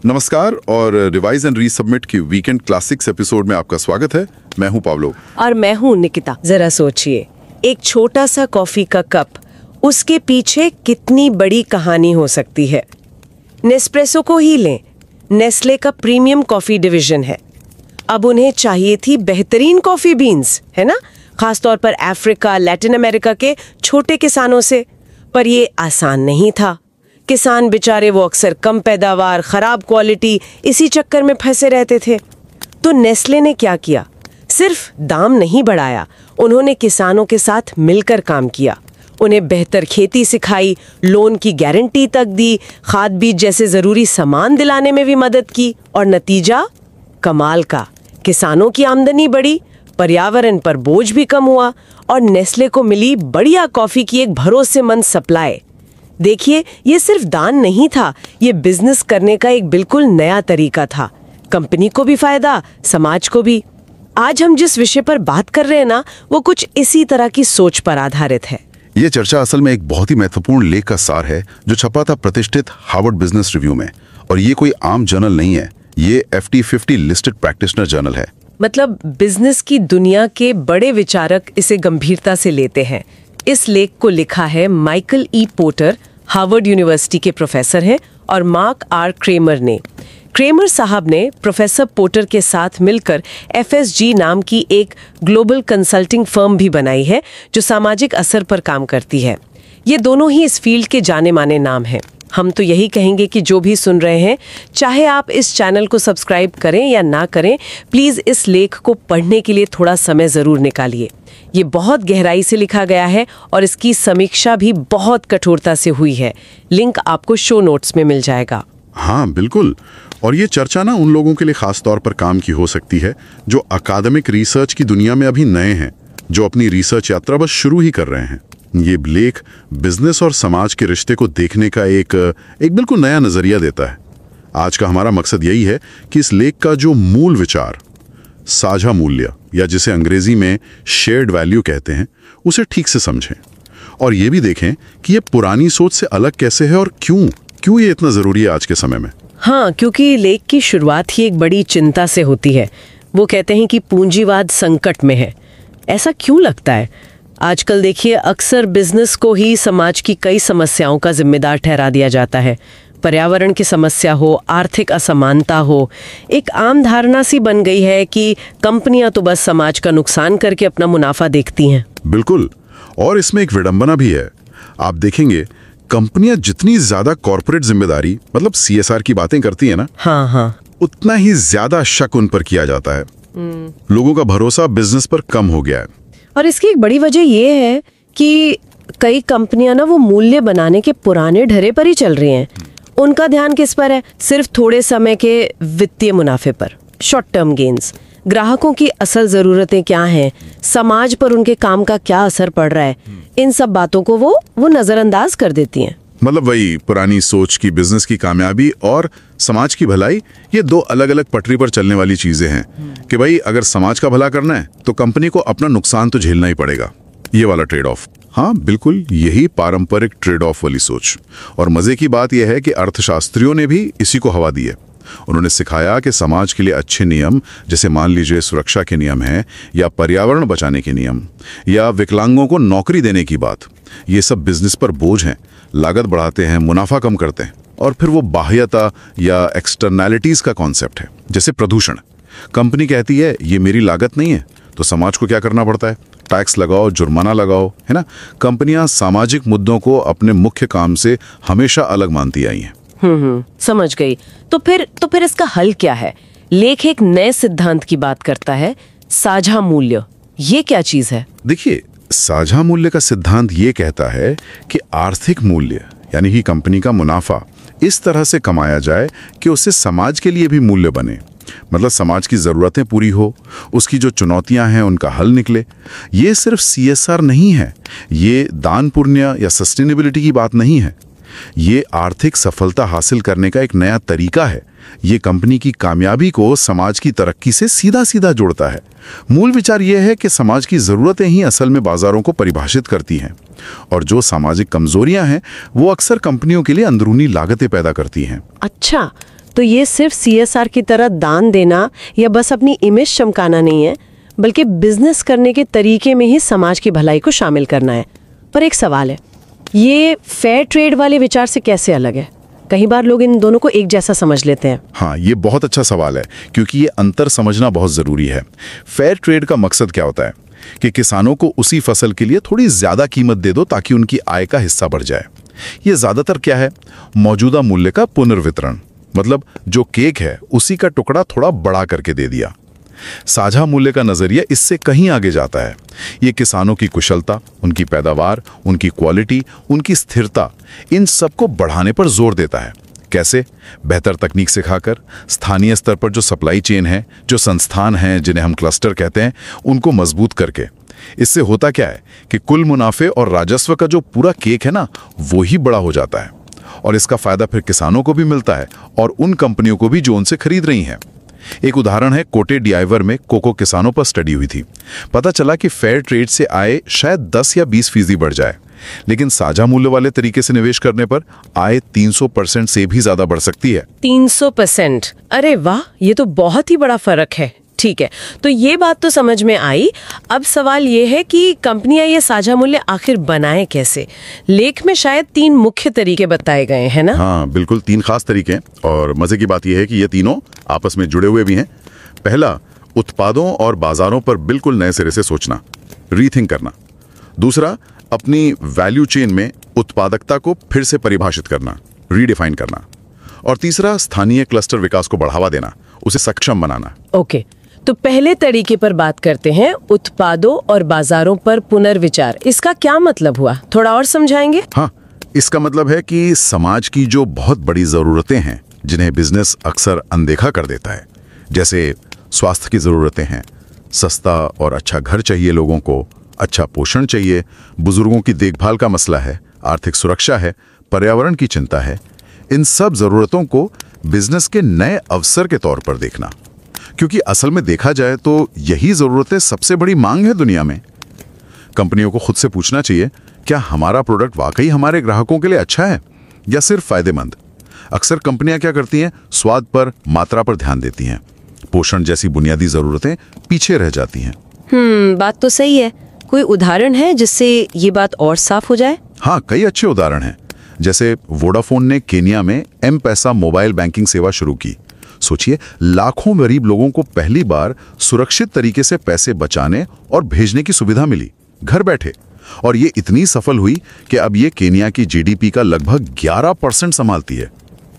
नमस्कार और रिवाइज एंड रीसबमिट की वीकेंड क्लासिक्स एपिसोड में आपका स्वागत है। मैं हूं पावलो और मैं हूं निकिता। जरा सोचिए, एक छोटा सा कॉफी का कप, उसके पीछे कितनी बड़ी कहानी हो सकती है। नेस्प्रेसो को ही लें, नेस्ले का प्रीमियम कॉफी डिवीजन है। अब उन्हें चाहिए थी बेहतरीन कॉफी बीन्स, है ना, खासतौर पर अफ्रीका, लैटिन अमेरिका के छोटे किसानों से। पर ये आसान नहीं था। किसान बेचारे वो अक्सर कम पैदावार, खराब क्वालिटी, इसी चक्कर में फंसे रहते थे। तो नेस्ले ने क्या किया? सिर्फ दाम नहीं बढ़ाया, उन्होंने किसानों के साथ मिलकर काम किया। उन्हें बेहतर खेती सिखाई, लोन की गारंटी तक दी, खाद बीज जैसे जरूरी सामान दिलाने में भी मदद की, और नतीजा कमाल का। किसानों की आमदनी बढ़ी, पर्यावरण पर बोझ भी कम हुआ और नेस्ले को मिली बढ़िया कॉफी की एक भरोसेमंद सप्लाई। देखिए, ये सिर्फ दान नहीं था, ये बिजनेस करने का एक बिल्कुल नया तरीका था। कंपनी को भी फायदा, समाज को भी। आज हम जिस विषय पर बात कर रहे हैं ना, वो कुछ इसी तरह की सोच पर आधारित है। ये चर्चा असल में एक बहुत ही महत्वपूर्ण लेख का सार है जो छपा था प्रतिष्ठित हार्वर्ड बिजनेस रिव्यू में। और ये कोई आम जर्नल नहीं है, ये FT 50 लिस्टेड प्रैक्टिशनर जर्नल है। मतलब बिजनेस की दुनिया के बड़े विचारक इसे गंभीरता से लेते हैं। इस लेख को लिखा है Michael E. Porter, Harvard university के प्रोफेसर हैं, और मार्क R. क्रेमर ने। क्रेमर साहब ने प्रोफेसर पोर्टर के साथ मिलकर FSG नाम की एक ग्लोबल कंसल्टिंग फर्म भी बनाई है जो सामाजिक असर पर काम करती है। ये दोनों ही इस फील्ड के जाने माने नाम हैं। हम तो यही कहेंगे कि जो भी सुन रहे हैं, चाहे आप इस चैनल को सब्सक्राइब करें या ना करें, प्लीज़ इस लेख को पढ़ने के लिए थोड़ा समय ज़रूर निकालिए। ये बहुत गहराई से लिखा गया है और इसकी समीक्षा भी बहुत कठोरता से हुई है। लिंक आपको शो नोट्स में मिल जाएगा। हाँ बिल्कुल। और ये चर्चा ना उन लोगों के लिए खास तौर पर काम की हो सकती है जो अकादमिक रिसर्च की दुनिया में अभी नए हैं, जो अपनी रिसर्च यात्रा बस शुरू ही कर रहे हैं। ये लेख बिजनेस और समाज के रिश्ते को देखने का एक बिल्कुल नया नजरिया देता है। आज का हमारा मकसद यही है कि इस लेख का जो मूल विचार, साझा मूल्य या जिसे अंग्रेजी में शेयर्ड वैल्यू कहते हैं, उसे ठीक से समझें और ये भी देखें कि ये पुरानी सोच से अलग कैसे है और क्यों ये इतना जरूरी है आज के समय में। हाँ, क्योंकि लेख की शुरुआत ही एक बड़ी चिंता से होती है। वो कहते हैं कि पूंजीवाद संकट में है। ऐसा क्यों लगता है? आजकल देखिए, अक्सर बिजनेस को ही समाज की कई समस्याओं का जिम्मेदार ठहरा दिया जाता है। पर्यावरण की समस्या हो, आर्थिक असमानता हो, एक आम धारणा सी बन गई है कि कंपनियां तो बस समाज का नुकसान करके अपना मुनाफा देखती हैं। बिल्कुल। और इसमें एक विडंबना भी है। आप देखेंगे, कंपनियां जितनी ज्यादा कॉर्पोरेट जिम्मेदारी मतलब CSR की बातें करती है ना, हाँ, उतना ही ज्यादा शक उन पर किया जाता है। लोगों का भरोसा बिजनेस पर कम हो गया है। और इसकी एक बड़ी वजह ये है कि कई कंपनियां ना वो मूल्य बनाने के पुराने ढरे पर ही चल रही हैं। उनका ध्यान किस पर है? सिर्फ थोड़े समय के वित्तीय मुनाफे पर, शॉर्ट टर्म गेन्स। ग्राहकों की असल जरूरतें क्या हैं, समाज पर उनके काम का क्या असर पड़ रहा है, इन सब बातों को वो नजरअंदाज कर देती हैं। मतलब वही पुरानी सोच की बिजनेस की कामयाबी और समाज की भलाई, ये दो अलग अलग पटरी पर चलने वाली चीजें हैं कि भाई अगर समाज का भला करना है तो कंपनी को अपना नुकसान तो झेलना ही पड़ेगा। ये वाला ट्रेड ऑफ। हाँ बिल्कुल, यही पारंपरिक ट्रेड ऑफ वाली सोच। और मजे की बात यह है कि अर्थशास्त्रियों ने भी इसी को हवा दी है। उन्होंने सिखाया कि समाज के लिए अच्छे नियम, जैसे मान लीजिए सुरक्षा के नियम हैं या पर्यावरण बचाने के नियम या विकलांगों को नौकरी देने की बात, ये सब बिजनेस पर बोझ हैं, लागत बढ़ाते हैं, मुनाफा कम करते हैं। और फिर वो बाह्यता या एक्सटर्नैलिटीज का कॉन्सेप्ट है, जैसे प्रदूषण। कंपनी कहती है ये मेरी लागत नहीं है, तो समाज को क्या करना पड़ता है? टैक्स लगाओ, जुर्माना लगाओ, है ना। कंपनियां सामाजिक मुद्दों को अपने मुख्य काम से हमेशा अलग मानती आई हैं। समझ गई। तो फिर इसका हल क्या है? लेख एक नए सिद्धांत की बात करता है, साझा मूल्य। ये क्या चीज है? देखिए, साझा मूल्य का सिद्धांत ये कहता है कि आर्थिक मूल्य यानी कि कंपनी का मुनाफा इस तरह से कमाया जाए कि उससे समाज के लिए भी मूल्य बने। मतलब समाज की जरूरतें पूरी हो, उसकी जो चुनौतियां हैं उनका हल निकले। ये सिर्फ CSR नहीं है, ये दान पुण्य या सस्टेनेबिलिटी की बात नहीं है। ये आर्थिक सफलता हासिल करने का एक नया तरीका है। ये कंपनी की कामयाबी को समाज की तरक्की से सीधा सीधा जोड़ता है। मूल विचार यह है कि समाज की जरूरतें ही असल में बाजारों को परिभाषित करती हैं, और जो सामाजिक कमजोरियां हैं वो अक्सर कंपनियों के लिए अंदरूनी लागतें पैदा करती हैं। अच्छा, तो ये सिर्फ CSR की तरह दान देना या बस अपनी इमेज चमकाना नहीं है, बल्कि बिजनेस करने के तरीके में ही समाज की भलाई को शामिल करना है। पर एक सवाल है, ये फेयर ट्रेड वाले विचार से कैसे अलग है? कई बार लोग इन दोनों को एक जैसा समझ लेते हैं। हाँ, ये बहुत अच्छा सवाल है, क्योंकि ये अंतर समझना बहुत जरूरी है। फेयर ट्रेड का मकसद क्या होता है कि किसानों को उसी फसल के लिए थोड़ी ज्यादा कीमत दे दो ताकि उनकी आय का हिस्सा बढ़ जाए। ये ज्यादातर क्या है? मौजूदा मूल्य का पुनर्वितरण। मतलब जो केक है उसी का टुकड़ा थोड़ा बड़ा करके दे दिया। साझा मूल्य का नजरिया इससे कहीं आगे जाता है। ये किसानों की कुशलता, उनकी पैदावार, उनकी क्वालिटी, उनकी स्थिरता, इन सबको बढ़ाने पर जोर देता है। कैसे? बेहतर तकनीक सिखाकर, स्थानीय स्तर पर जो सप्लाई चेन है, जो संस्थान हैं जिन्हें हम क्लस्टर कहते हैं, उनको मजबूत करके। इससे होता क्या है कि कुल मुनाफे और राजस्व का जो पूरा केक है ना, वो ही बड़ा हो जाता है। और इसका फायदा फिर किसानों को भी मिलता है और उन कंपनियों को भी जो उनसे खरीद रही हैं। एक उदाहरण है, कोटे डिआईवर में कोको किसानों पर स्टडी हुई थी। पता चला कि फेयर ट्रेड से आय शायद 10 या 20% बढ़ जाए, लेकिन साझा मूल्य वाले तरीके से निवेश करने पर आय 300% से भी ज्यादा बढ़ सकती है। 300%? अरे वाह, ये तो बहुत ही बड़ा फर्क है। ठीक है, तो ये बात तो समझ में आई। अब सवाल ये है कि कंपनियां ये साझा मूल्य आखिर बनाए कैसे? लेख में शायद 3 मुख्य तरीके बताए गए हैं ना? हाँ बिल्कुल, 3 खास तरीके हैं। और मजे की बात यह है कि ये तीनों आपस में जुड़े हुए भी हैं। पहला, उत्पादों और बाजारों पर बिल्कुल नए सिरे से सोचना, रीथिंक करना। दूसरा, अपनी वैल्यू चेन में उत्पादकता को फिर से परिभाषित करना, रीडिफाइन करना। और तीसरा, स्थानीय क्लस्टर विकास को बढ़ावा देना, उसे सक्षम बनाना। ओके, तो पहले तरीके पर बात करते हैं, उत्पादों और बाजारों पर पुनर्विचार। इसका क्या मतलब हुआ, थोड़ा और समझाएंगे? हाँ, इसका मतलब है कि समाज की जो बहुत बड़ी जरूरतें हैं जिन्हें बिजनेस अक्सर अनदेखा कर देता है, जैसे स्वास्थ्य की जरूरतें हैं, सस्ता और अच्छा घर चाहिए लोगों को, अच्छा पोषण चाहिए, बुजुर्गों की देखभाल का मसला है, आर्थिक सुरक्षा है, पर्यावरण की चिंता है, इन सब जरूरतों को बिजनेस के नए अवसर के तौर पर देखना। क्योंकि असल में देखा जाए तो यही जरूरतें सबसे बड़ी मांग है दुनिया में। कंपनियों को खुद से पूछना चाहिए, क्या हमारा प्रोडक्ट वाकई हमारे ग्राहकों के लिए अच्छा है या सिर्फ फायदेमंद? अक्सर कंपनियां क्या करती हैं, स्वाद पर, मात्रा पर ध्यान देती हैं। पोषण जैसी बुनियादी जरूरतें पीछे रह जाती हैं। बात तो सही है। कोई उदाहरण है जिससे ये बात और साफ हो जाए? हाँ, कई अच्छे उदाहरण हैं। जैसे वोडाफोन ने केन्या में एम-पैसा मोबाइल बैंकिंग सेवा शुरू की। सोचिए, लाखों गरीब लोगों को पहली बार सुरक्षित तरीके से पैसे बचाने और भेजने की सुविधा मिली, घर बैठे। और ये इतनी सफल हुई कि अब ये केन्या की जीडीपी का लगभग 11% संभालती है।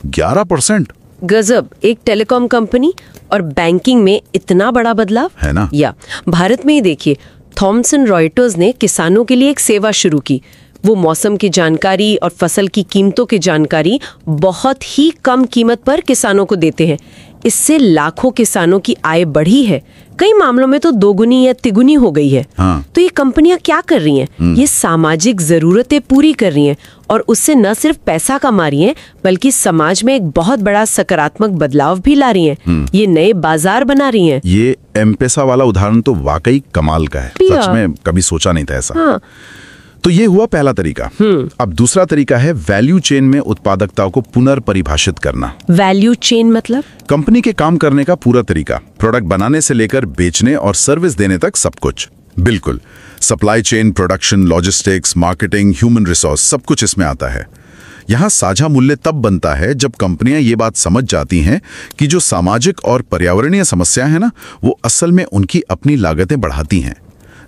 11%! गजब, एक टेलीकॉम कंपनी और बैंकिंग में इतना बड़ा बदलाव है ना? या भारत में ही देखिए, थॉमसन रॉयटर्स ने किसानों के लिए एक सेवा शुरू की। वो मौसम की जानकारी और फसल की कीमतों की जानकारी बहुत ही कम कीमत पर किसानों को देते हैं। इससे लाखों किसानों की आय बढ़ी है, कई मामलों में तो दोगुनी या तिगुनी हो गई है। हाँ। तो ये कंपनियां क्या कर रही हैं? ये सामाजिक जरूरतें पूरी कर रही हैं और उससे न सिर्फ पैसा कमा रही हैं, बल्कि समाज में एक बहुत बड़ा सकारात्मक बदलाव भी ला रही हैं। ये नए बाजार बना रही हैं। ये एम-पैसा वाला उदाहरण तो वाकई कमाल का है। सच में कभी सोचा नहीं था ऐसा। हाँ। तो ये हुआ पहला तरीका। अब दूसरा तरीका है वैल्यू चेन में उत्पादकता को पुनर्परिभाषित करना। वैल्यू चेन मतलब? कंपनी के काम करने का पूरा तरीका, प्रोडक्ट बनाने से लेकर बेचने और सर्विस देने तक सब कुछ। बिल्कुल, supply chain, production, logistics, marketing, human resource, सब कुछ इसमें आता है। यहाँ साझा मूल्य तब बनता है जब कंपनियां ये बात समझ जाती हैं कि जो सामाजिक और पर्यावरणीय समस्या है ना, वो असल में उनकी अपनी लागतें बढ़ाती हैं।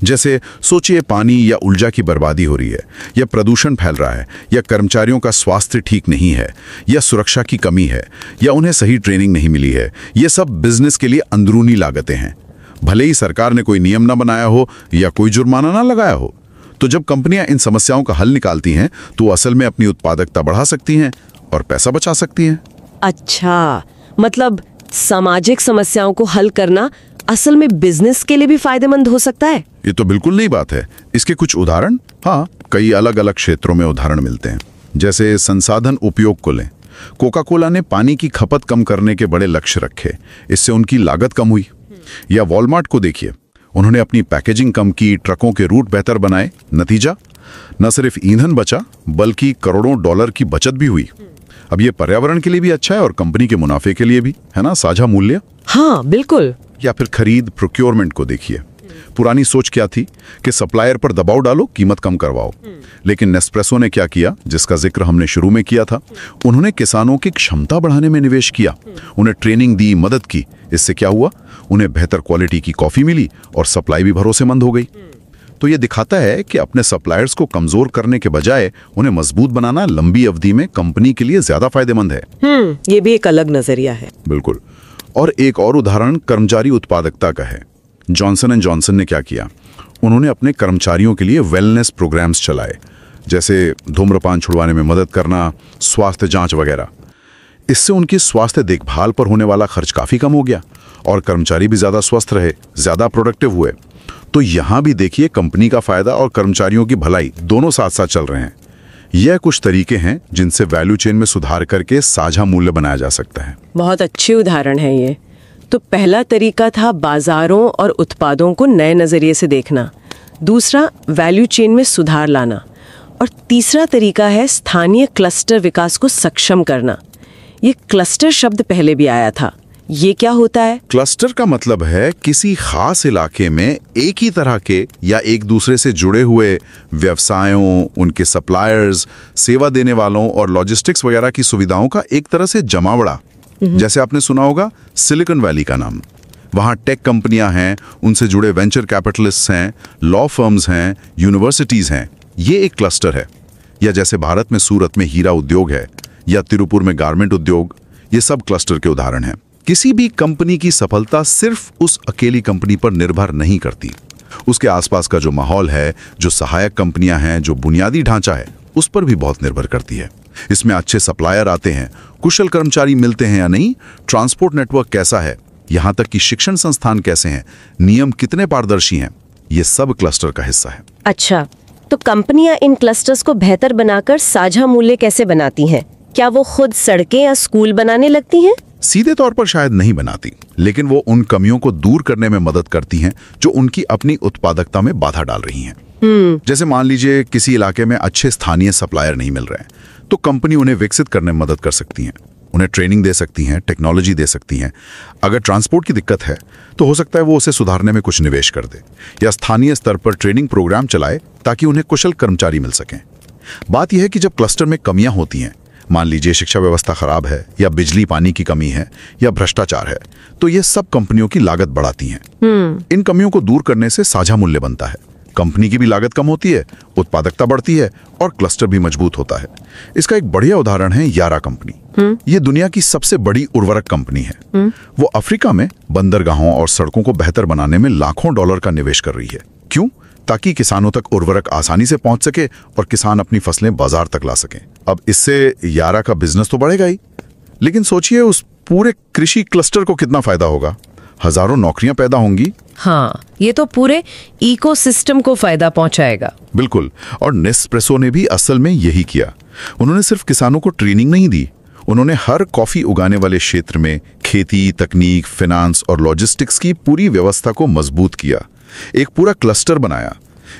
जैसे सोचिए, पानी या ऊर्जा की बर्बादी हो रही है, या प्रदूषण फैल रहा है, या कर्मचारियों का स्वास्थ्य ठीक नहीं है, या सुरक्षा की कमी है, या उन्हें सही ट्रेनिंग नहीं मिली है। ये सब बिजनेस के लिए अंदरूनी लागतें हैं, भले ही सरकार ने कोई नियम ना बनाया हो या कोई जुर्माना ना लगाया हो। तो जब कंपनियां इन समस्याओं का हल निकालती हैं तो असल में अपनी उत्पादकता बढ़ा सकती हैं और पैसा बचा सकती हैं। अच्छा, मतलब सामाजिक समस्याओं को हल करना असल में बिजनेस के लिए भी फायदेमंद हो सकता है। ये तो बिल्कुल नई बात है। इसके कुछ उदाहरण, हाँ, कई अलग अलग क्षेत्रों में उदाहरण मिलते हैं। जैसे संसाधन उपयोग को लें, कोका कोला ने पानी की खपत कम करने के बड़े लक्ष्य रखे, इससे उनकी लागत कम हुई। या वॉलमार्ट को देखिए, उन्होंने अपनी पैकेजिंग कम की, ट्रकों के रूट बेहतर बनाए, नतीजा न सिर्फ ईंधन बचा बल्कि करोड़ों डॉलर की बचत भी हुई। अब ये पर्यावरण के लिए भी अच्छा है और कंपनी के मुनाफे के लिए भी, है ना, साझा मूल्य। हाँ बिल्कुल। या फिर खरीद, प्रोक्योरमेंट को देखिए। पुरानी सोच क्या थी कि सप्लायर पर दबाव डालो, कीमत कम करवाओ। लेकिन नेस्प्रेसो ने क्या किया, जिसका जिक्र हमने शुरू में किया था, उन्होंने किसानों की क्षमता बढ़ाने में निवेश किया, उन्हें ट्रेनिंग दी, मदद की। इससे क्या हुआ, उन्हें बेहतर क्वालिटी की कॉफी मिली और सप्लाई भी भरोसेमंद हो गई। तो ये दिखाता है कि अपने सप्लायर्स को कमजोर करने के बजाय उन्हें मजबूत बनाना लंबी अवधि में कंपनी के लिए ज्यादा फायदेमंद है। ये भी एक अलग नजरिया है। बिल्कुल। और एक और उदाहरण कर्मचारी उत्पादकता का है। जॉनसन एंड जॉनसन ने क्या किया, उन्होंने अपने कर्मचारियों के लिए वेलनेस प्रोग्राम्स चलाए, जैसे धूम्रपान छुड़वाने में मदद करना, स्वास्थ्य जांच वगैरह। इससे उनकी स्वास्थ्य देखभाल पर होने वाला खर्च काफी कम हो गया और कर्मचारी भी ज्यादा स्वस्थ रहे, ज्यादा प्रोडक्टिव हुए। तो यहां भी देखिए, कंपनी का फायदा और कर्मचारियों की भलाई दोनों साथ साथ चल रहे हैं। यह कुछ तरीके हैं जिनसे वैल्यू चेन में सुधार करके साझा मूल्य बनाया जा सकता है। बहुत अच्छे उदाहरण है ये। तो पहला तरीका था बाजारों और उत्पादों को नए नजरिए से देखना, दूसरा वैल्यू चेन में सुधार लाना, और तीसरा तरीका है स्थानीय क्लस्टर विकास को सक्षम करना। ये क्लस्टर शब्द पहले भी आया था, ये क्या होता है? क्लस्टर का मतलब है किसी खास इलाके में एक ही तरह के या एक दूसरे से जुड़े हुए व्यवसायों, उनके सप्लायर्स, सेवा देने वालों और लॉजिस्टिक्स वगैरह की सुविधाओं का एक तरह से जमावड़ा। जैसे आपने सुना होगा सिलिकॉन वैली का नाम। वहां टेक कंपनियां हैं, उनसे जुड़े वेंचर कैपिटलिस्ट्स हैं, लॉ फर्म्स हैं, यूनिवर्सिटीज हैं। ये एक क्लस्टर है। या जैसे भारत में सूरत में हीरा उद्योग है या तिरुपुर में गारमेंट उद्योग, ये सब क्लस्टर के उदाहरण हैं। किसी भी कंपनी की सफलता सिर्फ उस अकेली कंपनी पर निर्भर नहीं करती। उसके आसपास का जो माहौल है, जो सहायक कंपनियां हैं, जो बुनियादी ढांचा है, उस पर भी बहुत निर्भर करती है। इसमें अच्छे सप्लायर आते हैं, कुशल कर्मचारी मिलते हैं या नहीं, ट्रांसपोर्ट नेटवर्क कैसा है, यहां तक कि शिक्षण संस्थान कैसे हैं, नियम कितने पारदर्शी हैं, ये सब क्लस्टर का हिस्सा है। अच्छा, तो कंपनियां इन क्लस्टर्स को बेहतर बनाकर साझा मूल्य कैसे बनाती हैं? क्या वो खुद सड़कें या स्कूल बनाने लगती हैं? सीधे तौर पर शायद नहीं बनाती, लेकिन वो उन कमियों को दूर करने में मदद करती हैं जो उनकी अपनी उत्पादकता में बाधा डाल रही हैं। जैसे मान लीजिए किसी इलाके में अच्छे स्थानीय सप्लायर नहीं मिल रहे हैं, तो कंपनी उन्हें विकसित करने में मदद कर सकती हैं। उन्हें ट्रेनिंग दे सकती हैं, टेक्नोलॉजी दे सकती हैं। अगर ट्रांसपोर्ट की दिक्कत है तो हो सकता है वो उसे सुधारने में कुछ निवेश कर दे या स्थानीय स्तर पर ट्रेनिंग प्रोग्राम चलाए ताकि उन्हें कुशल कर्मचारी मिल सकें। बात यह है कि जब क्लस्टर में कमियां होती हैं, मान लीजिए शिक्षा व्यवस्था खराब है या बिजली पानी की कमी है या भ्रष्टाचार है, तो ये सब कंपनियों की लागत बढ़ाती हैं। इन कमियों को दूर करने से साझा मूल्य बनता है, कंपनी की भी लागत कम होती है, उत्पादकता बढ़ती है और क्लस्टर भी मजबूत होता है। इसका एक बढ़िया उदाहरण है यारा कंपनी। ये दुनिया की सबसे बड़ी उर्वरक कंपनी है। वो अफ्रीका में बंदरगाहों और सड़कों को बेहतर बनाने में लाखों डॉलर का निवेश कर रही है। क्यों? ताकि किसानों तक उर्वरक आसानी से पहुंच सके और किसान अपनी फसलें बाजार तक ला सकें। अब इससे यारा का बिजनेस तो बढ़ेगा ही, लेकिन सोचिए उस पूरे कृषि क्लस्टर को कितना फायदा होगा। हजारों नौकरियां पैदा होंगी। हाँ, ये तो पूरे इकोसिस्टम को फायदा पहुंचाएगा। बिल्कुल। और नेस्प्रेसो ने भी असल में यही किया। उन्होंने सिर्फ किसानों को ट्रेनिंग नहीं दी, उन्होंने हर कॉफी उगाने वाले क्षेत्र में खेती, तकनीक, फाइनेंस और लॉजिस्टिक्स की पूरी व्यवस्था को मजबूत किया, एक पूरा क्लस्टर बनाया।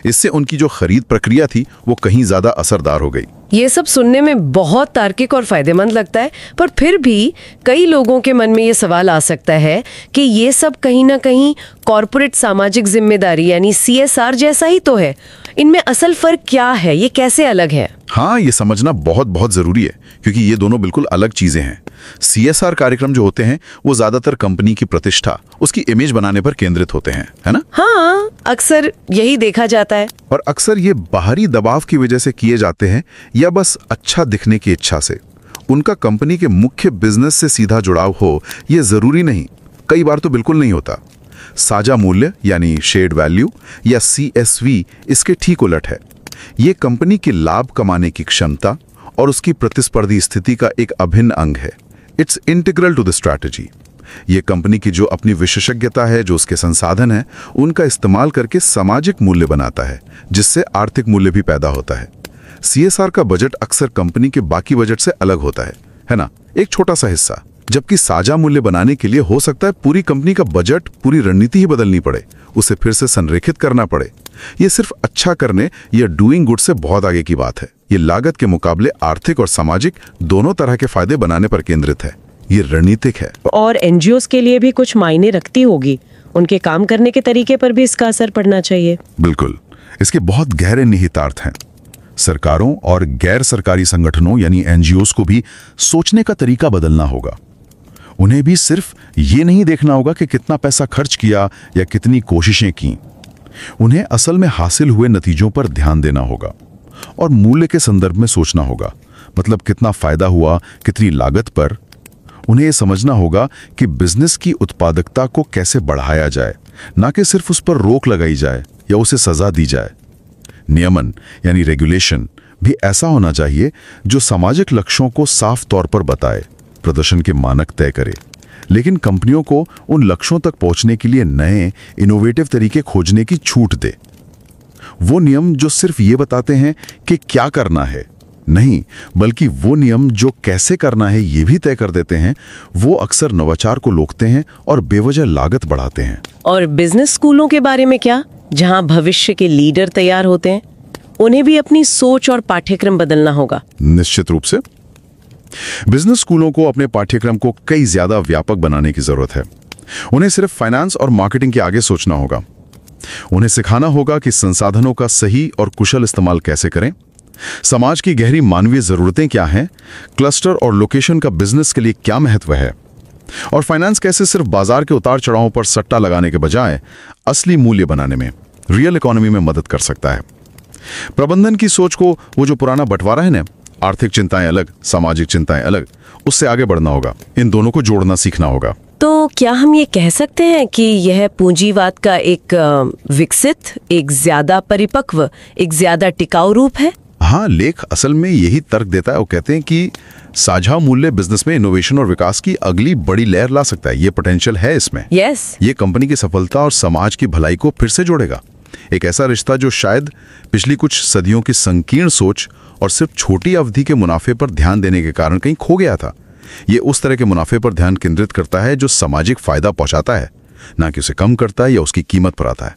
इससे उनकी जो खरीद प्रक्रिया थी वो कहीं ज्यादा असरदार हो गई। ये सब सुनने में बहुत तार्किक और फायदेमंद लगता है, पर फिर भी कई लोगों के मन में ये सवाल आ सकता है कि ये सब कहीं ना कहीं कॉर्पोरेट सामाजिक जिम्मेदारी यानी CSR जैसा ही तो है। इनमें असल फर्क क्या है? ये कैसे अलग है? हाँ, ये समझना बहुत बहुत जरूरी है, क्योंकि ये दोनों बिल्कुल अलग चीजें हैं। CSR कार्यक्रम जो होते हैं वो ज्यादातर कंपनी की प्रतिष्ठा, उसकी इमेज बनाने पर केंद्रित होते हैं, है ना? हाँ, अक्सर यही देखा जाता है। और अक्सर ये बाहरी दबाव की वजह से किए जाते हैं या बस अच्छा दिखने की इच्छा से। उनका कंपनी के मुख्य बिजनेस से सीधा जुड़ाव हो ये जरूरी नहीं, कई बार तो बिल्कुल नहीं होता। साझा मूल्य यानी शेयर्ड वैल्यू या CSV इसके ठीक उलट है। ये कंपनी की लाभ कमाने की क्षमता और उसकी प्रतिस्पर्धी स्थिति का एक अभिन्न अंग है। It's integral to the strategy. ये कंपनी की जो अपनी विशेषज्ञता है, जो उसके संसाधन है, उनका इस्तेमाल करके सामाजिक मूल्य बनाता है, जिससे आर्थिक मूल्य भी पैदा होता है। CSR का बजट अक्सर कंपनी के बाकी बजट से अलग होता है ना? एक छोटा सा हिस्सा। जबकि साझा मूल्य बनाने के लिए हो सकता है पूरी कंपनी का बजट, पूरी रणनीति ही बदलनी पड़े, उसे फिर से संरेखित करना पड़े। ये सिर्फ अच्छा करने या डूइंग गुड से बहुत आगे की बात है। ये लागत के मुकाबले आर्थिक और सामाजिक दोनों तरह के फायदे बनाने पर केंद्रित है। ये रणनीतिक है। और NGOs के लिए भी कुछ मायने रखती होगी, उनके काम करने के तरीके पर भी इसका असर पड़ना चाहिए। बिल्कुल, इसके बहुत गहरे निहितार्थ हैं। सरकारों और गैर सरकारी संगठनों यानी NGOs को भी सोचने का तरीका बदलना होगा। उन्हें भी सिर्फ ये नहीं देखना होगा कि कितना पैसा खर्च किया या कितनी कोशिशें की। उन्हें असल में हासिल हुए नतीजों पर ध्यान देना होगा और मूल्य के संदर्भ में सोचना होगा, मतलब कितना फायदा हुआ, कितनी लागत पर। उन्हें यह समझना होगा कि बिजनेस की उत्पादकता को कैसे बढ़ाया जाए, ना कि सिर्फ उस पर रोक लगाई जाए या उसे सजा दी जाए। नियमन यानी रेगुलेशन भी ऐसा होना चाहिए जो सामाजिक लक्ष्यों को साफ तौर पर बताए, प्रदर्शन के मानक तय करे, लेकिन कंपनियों को उन लक्ष्यों तक पहुंचने के लिए नए इनोवेटिव तरीके खोजने की छूट दे। वो नियम जो सिर्फ ये बताते हैं कि क्या करना है नहीं, बल्कि वो नियम जो कैसे करना है ये भी तय कर देते हैं, वो अक्सर नवाचार को रोकते हैं और बेवजह लागत बढ़ाते हैं। और बिजनेस स्कूलों के बारे में क्या, जहां भविष्य के लीडर तैयार होते हैं? उन्हें भी अपनी सोच और पाठ्यक्रम बदलना होगा। निश्चित रूप से बिजनेस स्कूलों को अपने पाठ्यक्रम को कई ज्यादा व्यापक बनाने की जरूरत है। उन्हें सिर्फ फाइनेंस और मार्केटिंग के आगे सोचना होगा। उन्हें सिखाना होगा कि संसाधनों का सही और कुशल इस्तेमाल कैसे करें, समाज की गहरी मानवीय जरूरतें क्या हैं, क्लस्टर और लोकेशन का बिजनेस के लिए क्या महत्व है, और फाइनेंस कैसे सिर्फ बाजार के उतार चढ़ावों पर सट्टा लगाने के बजाय असली मूल्य बनाने में, रियल इकोनॉमी में मदद कर सकता है। प्रबंधन की सोच को वो जो पुराना बंटवारा है ना, आर्थिक चिंताएं अलग, सामाजिक चिंताएं अलग, उससे आगे बढ़ना होगा। इन दोनों को जोड़ना सीखना होगा। तो क्या हम ये कह सकते हैं कि यह पूंजीवाद का एक विकसित, एक ज्यादा परिपक्व, एक ज्यादा टिकाऊ रूप है? हाँ, लेख असल में यही तर्क देता है। वो कहते हैं कि साझा मूल्य बिजनेस में इनोवेशन और विकास की अगली बड़ी लहर ला सकता है। ये पोटेंशियल है इसमें। यस। ये कंपनी की सफलता और समाज की भलाई को फिर से जोड़ेगा। एक ऐसा रिश्ता जो शायद पिछली कुछ सदियों की संकीर्ण सोच और सिर्फ छोटी अवधि के मुनाफे पर ध्यान देने के कारण कहीं खो गया था। ये उस तरह के मुनाफे पर ध्यान केंद्रित करता है जो सामाजिक फायदा पहुंचाता है, ना कि उसे कम करता है या उसकी कीमत पर आता है।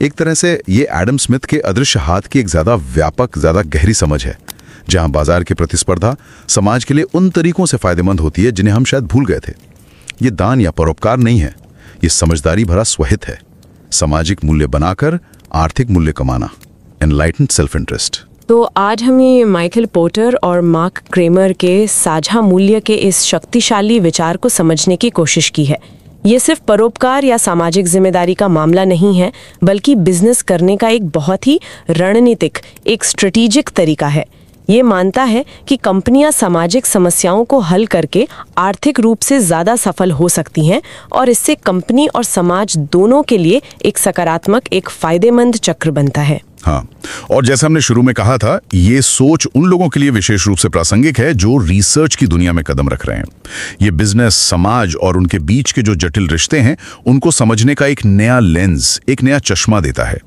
एक तरह से ये एडम स्मिथ के अदृश्य हाथ की एक ज्यादा व्यापक, ज्यादा गहरी समझ है, जहां बाजार की प्रतिस्पर्धा समाज के लिए उन तरीकों से फायदेमंद होती है जिन्हें हम शायद भूल गए थे। ये दान या परोपकार नहीं है, ये समझदारी भरा स्वहित है। सामाजिक मूल्य बनाकर आर्थिक मूल्य कमाना, एनलाइटेंड सेल्फ इंटरेस्ट। तो आज हमने माइकल पोर्टर और मार्क क्रेमर के साझा मूल्य के इस शक्तिशाली विचार को समझने की कोशिश की है। ये सिर्फ परोपकार या सामाजिक जिम्मेदारी का मामला नहीं है, बल्कि बिजनेस करने का एक बहुत ही रणनीतिक, एक स्ट्रेटेजिक तरीका है। ये मानता है कि कंपनियां सामाजिक समस्याओं को हल करके आर्थिक रूप से ज्यादा सफल हो सकती हैं, और इससे कंपनी और समाज दोनों के लिए एक सकारात्मक, एक फायदेमंद चक्र बनता है। हाँ, और जैसे हमने शुरू में कहा था, ये सोच उन लोगों के लिए विशेष रूप से प्रासंगिक है जो रिसर्च की दुनिया में कदम रख रहे हैं। ये बिजनेस, समाज और उनके बीच के जो जटिल रिश्ते हैं, उनको समझने का एक नया लेंस, एक नया चश्मा देता है।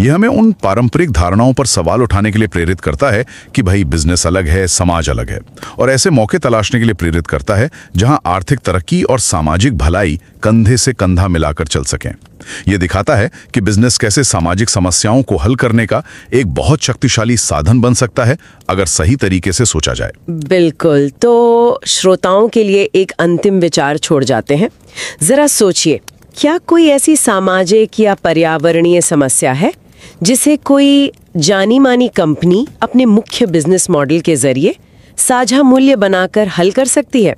यह हमें उन पारंपरिक धारणाओं पर सवाल उठाने के लिए प्रेरित करता है कि भाई बिजनेस अलग है, समाज अलग है, और ऐसे मौके तलाशने के लिए प्रेरित करता है जहां आर्थिक तरक्की और सामाजिक भलाई कंधे से कंधा मिलाकर चल सकें। यह दिखाता है कि बिजनेस कैसे सामाजिक समस्याओं को हल करने का एक बहुत शक्तिशाली साधन बन सकता है, अगर सही तरीके से सोचा जाए। बिल्कुल। तो श्रोताओं के लिए एक अंतिम विचार छोड़ जाते हैं। जरा सोचिए, क्या कोई ऐसी सामाजिक या पर्यावरणीय समस्या है जिसे कोई जानी मानी कंपनी अपने मुख्य बिजनेस मॉडल के जरिए साझा मूल्य बनाकर हल कर सकती है?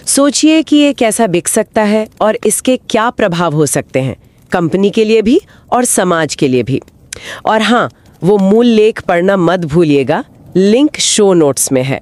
सोचिए कि ये कैसा बिक सकता है और इसके क्या प्रभाव हो सकते हैं, कंपनी के लिए भी और समाज के लिए भी। और हाँ, वो मूल लेख पढ़ना मत भूलिएगा, लिंक शो नोट्स में है।